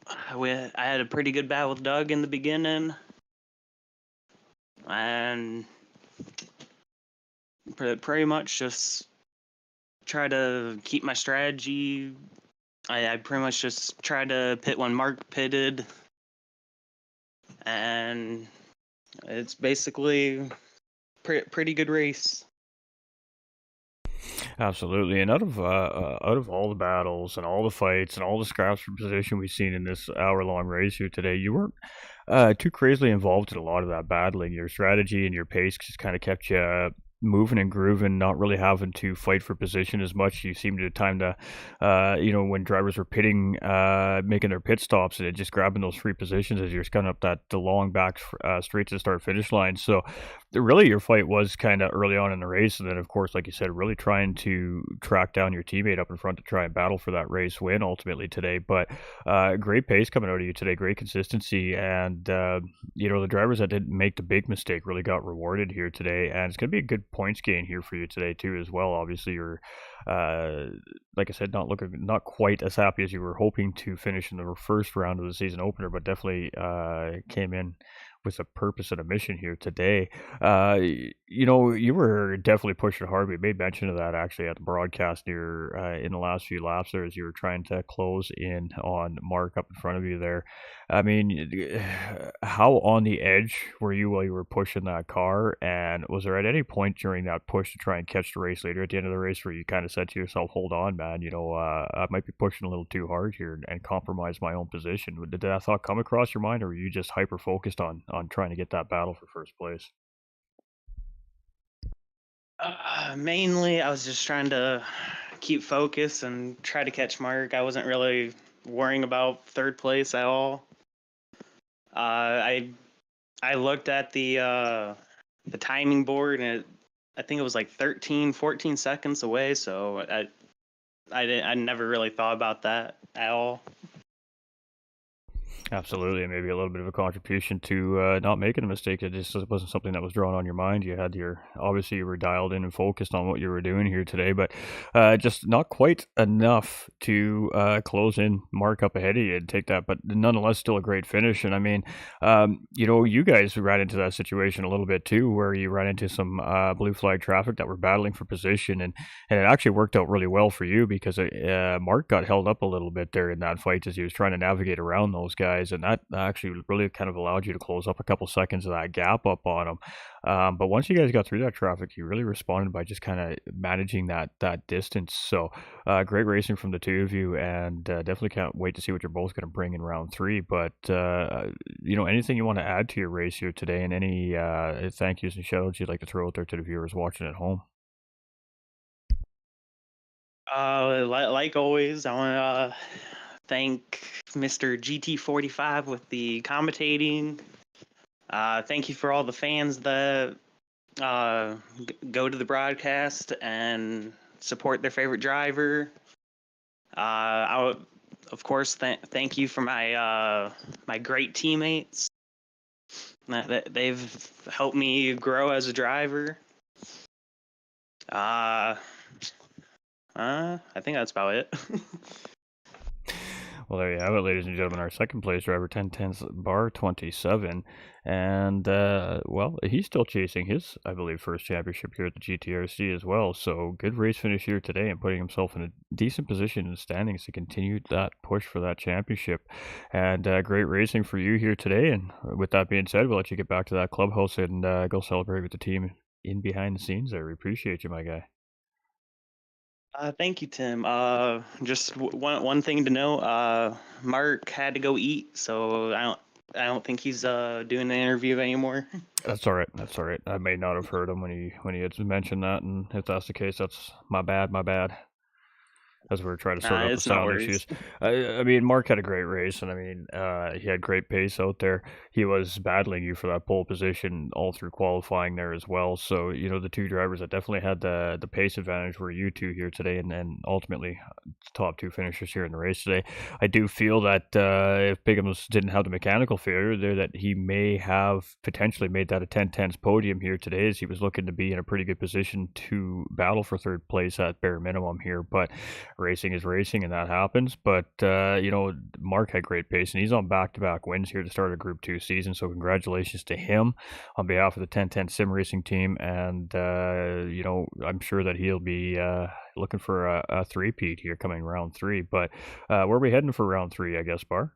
I had a pretty good battle with Doug in the beginning, and pretty much just try to keep my strategy. I pretty much just tried to pit when Mark pitted, and it's basically pretty good race. Absolutely, and out of all the battles and all the fights and all the scraps for position we've seen in this hour-long race here today, you weren't too crazily involved in a lot of that battling. Your strategy and your pace just kind of kept you moving and grooving, not really having to fight for position as much. You seemed to time to, when drivers were pitting, making their pit stops, and just grabbing those free positions as you're scudding up the long back straight to the start finish line. So really your fight was kind of early on in the race, and then of course, like you said, really trying to track down your teammate up in front to try and battle for that race win ultimately today. But great pace coming out of you today, great consistency, and the drivers that didn't make the big mistake really got rewarded here today, and it's going to be a good points gain here for you today too as well. Obviously, you're like I said, not quite as happy as you were hoping to finish in the first round of the season opener, but definitely came in with a purpose and a mission here today. You were definitely pushing hard. We made mention of that actually at the broadcast near in the last few laps there as you were trying to close in on Mark up in front of you there. I mean, how on the edge were you while you were pushing that car? And was there at any point during that push to try and catch the race leader at the end of the race where you kind of said to yourself, hold on, man, I might be pushing a little too hard here and compromise my own position? Did that thought come across your mind, or were you just hyper focused on trying to get that battle for first place? Mainly, I was just trying to keep focus and try to catch Mark. I wasn't really worrying about third place at all. I looked at the timing board, and I think it was like 13, 14 seconds away. So I never really thought about that at all. Absolutely, and maybe a little bit of a contribution to not making a mistake. It just wasn't something that was drawn on your mind. Obviously you were dialed in and focused on what you were doing here today, but just not quite enough to close in, mark up ahead of you and take that. But nonetheless, still a great finish. And I mean, you guys ran into that situation a little bit too, where you ran into some blue flag traffic that were battling for position, and it actually worked out really well for you because Mark got held up a little bit there in that fight as he was trying to navigate around those guys, and that actually really kind of allowed you to close up a couple seconds of that gap up on them. But once you guys got through that traffic, you really responded by just kind of managing that distance. So great racing from the two of you, and definitely can't wait to see what you're both going to bring in round three. But anything you want to add to your race here today, and any thank yous and shout outs you'd like to throw out there to the viewers watching at home? Like always, I want to thank Mr. GT45 with the commentating. Thank you for all the fans that go to the broadcast and support their favorite driver. Of course, thank you for my great teammates. They've helped me grow as a driver. I think that's about it. Well, there you have it, ladies and gentlemen. Our second place driver, 1010's bar 27. And, he's still chasing his, I believe, first championship here at the GTRC as well. So good race finish here today and putting himself in a decent position in the standings to continue that push for that championship. And great racing for you here today. And with that being said, we'll let you get back to that clubhouse and go celebrate with the team in behind the scenes there. We appreciate you, my guy. Thank you, Tim. Just one thing to know. Mark had to go eat, so I don't think he's doing the interview anymore. That's all right. That's all right. I may not have heard him when he had mentioned that, and if that's the case, that's my bad. My bad. As we were trying to sort out the It's no sound worries. issues. I mean, Mark had a great race, and I mean, he had great pace out there. He was battling you for that pole position all through qualifying there as well. So, the two drivers that definitely had the pace advantage were you two here today, and ultimately top two finishers here in the race today. I do feel that if Bigham's didn't have the mechanical failure there, that he may have potentially made that a 10-10's podium here today, as he was looking to be in a pretty good position to battle for third place at bare minimum here. But racing is racing, and that happens. But Mark had great pace, and he's on back-to-back wins here to start a Group 2 season. So congratulations to him on behalf of the 1010 Sim Racing team. And I'm sure that he'll be looking for a three-peat here coming round three. But where are we heading for round three, I guess, Bar?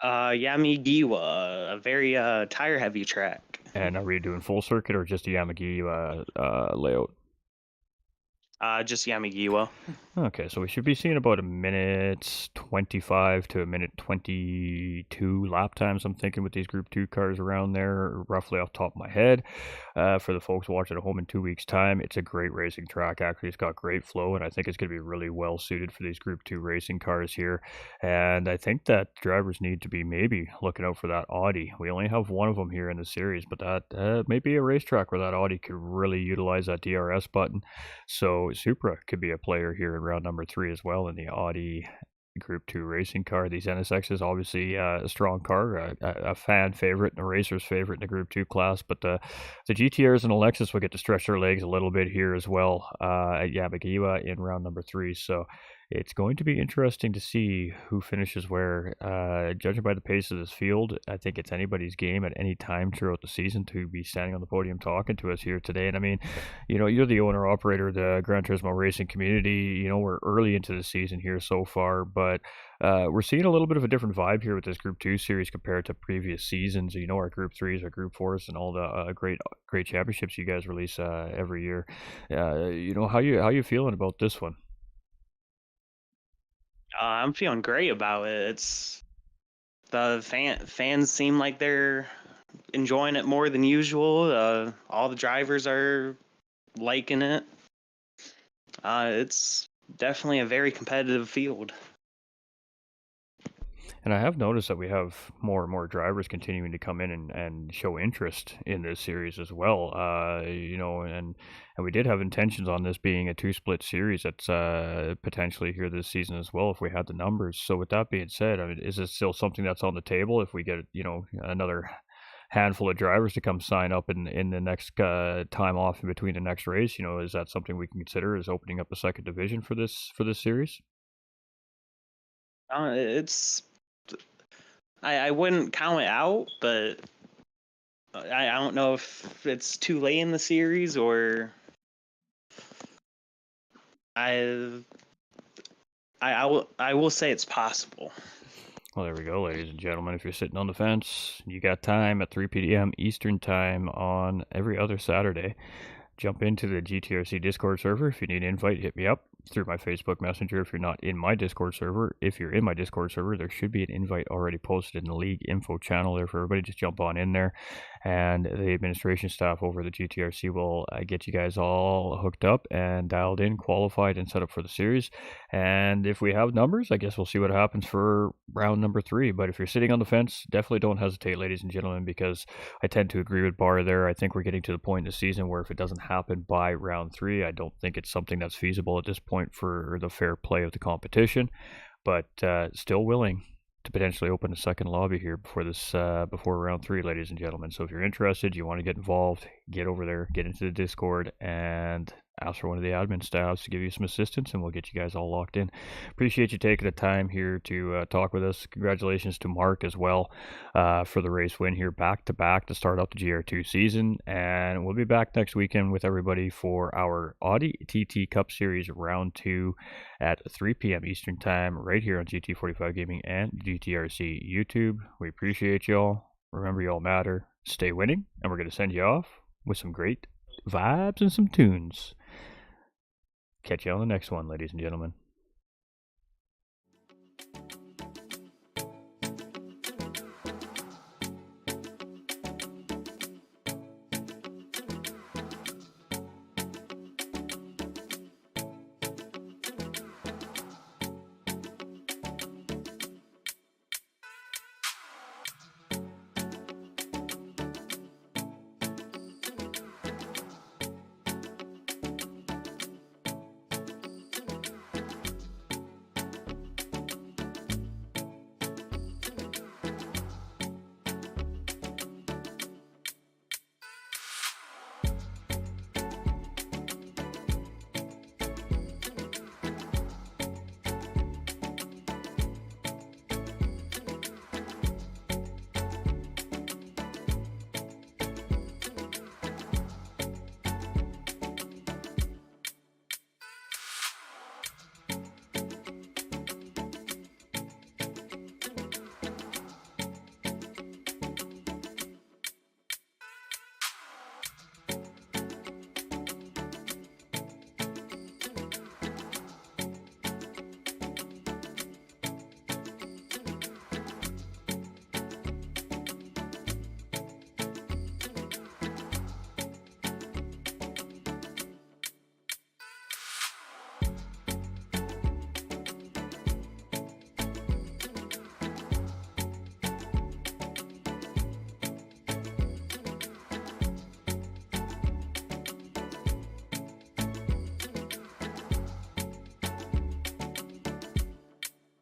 Yamigiwa, a very tire heavy track. And are we doing full circuit or just a Yamigiwa layout? Just Yamigiwa. Okay, so we should be seeing about a minute 25 to a minute 22 lap times, I'm thinking, with these Group 2 cars around there, roughly off the top of my head. For the folks watching at home in 2 weeks' time, it's a great racing track. Actually, it's got great flow, and I think it's going to be really well suited for these Group 2 racing cars here. And I think that drivers need to be maybe looking out for that Audi. We only have one of them here in the series, but that may be a racetrack where that Audi could really utilize that DRS button. So Supra could be a player here in round number 3 as well in the Audi Group 2 racing car. These NSXs, obviously a strong car, a fan favorite and a racer's favorite in the Group 2 class, but the GTRs and Alexis will get to stretch their legs a little bit here as well at Yamagiwa in round number 3. So it's going to be interesting to see who finishes where. Judging by the pace of this field, I think it's anybody's game at any time throughout the season to be standing on the podium talking to us here today. And I mean, you're the owner operator of the Gran Turismo racing community. We're early into the season here so far, but we're seeing a little bit of a different vibe here with this Group 2 series compared to previous seasons. Our Group 3s, our Group 4s, and all the great championships you guys release every year. How you feeling about this one? I'm feeling great about it. It's the fans seem like they're enjoying it more than usual. All the drivers are liking it. It's definitely a very competitive field. And I have noticed that we have more and more drivers continuing to come in and show interest in this series as well. And we did have intentions on this being a 2-split series that's potentially here this season as well if we had the numbers. So with that being said, I mean, is this still something that's on the table if we get another handful of drivers to come sign up in the next time off in between the next race? Is that something we can consider as opening up a second division for this series? I wouldn't count it out, but I don't know if it's too late in the series or I will say it's possible. Well, there we go, ladies and gentlemen. If you're sitting on the fence, you got time at 3 p.m. Eastern Time on every other Saturday. Jump into the GTRC Discord server. If you need an invite, hit me up through my Facebook Messenger. If you're not in my Discord server, if you're in my Discord server, there should be an invite already posted in the league info channel there for everybody. Just jump on in there, and the administration staff over the GTRC will get you guys all hooked up and dialed in, qualified, and set up for the series. And if we have numbers, I guess we'll see what happens for round number 3. But if you're sitting on the fence, definitely don't hesitate, ladies and gentlemen, because I tend to agree with Barr there. I think we're getting to the point in the season where if it doesn't happen by round 3, I don't think it's something that's feasible at this point for the fair play of the competition, but still willing to potentially open a second lobby here before round 3, ladies and gentlemen. So if you're interested, you want to get involved, get over there, get into the Discord, and ask for one of the admin staffs to give you some assistance, and we'll get you guys all locked in. Appreciate you taking the time here to talk with us. Congratulations to Mark as well for the race win here back to back to start out the GR2 season. And we'll be back next weekend with everybody for our Audi TT Cup Series Round 2 at 3 p.m. Eastern Time right here on GT45 Gaming and GTRC YouTube. We appreciate y'all. Remember, y'all matter. Stay winning, and we're going to send you off with some great vibes and some tunes. Catch you on the next one, ladies and gentlemen.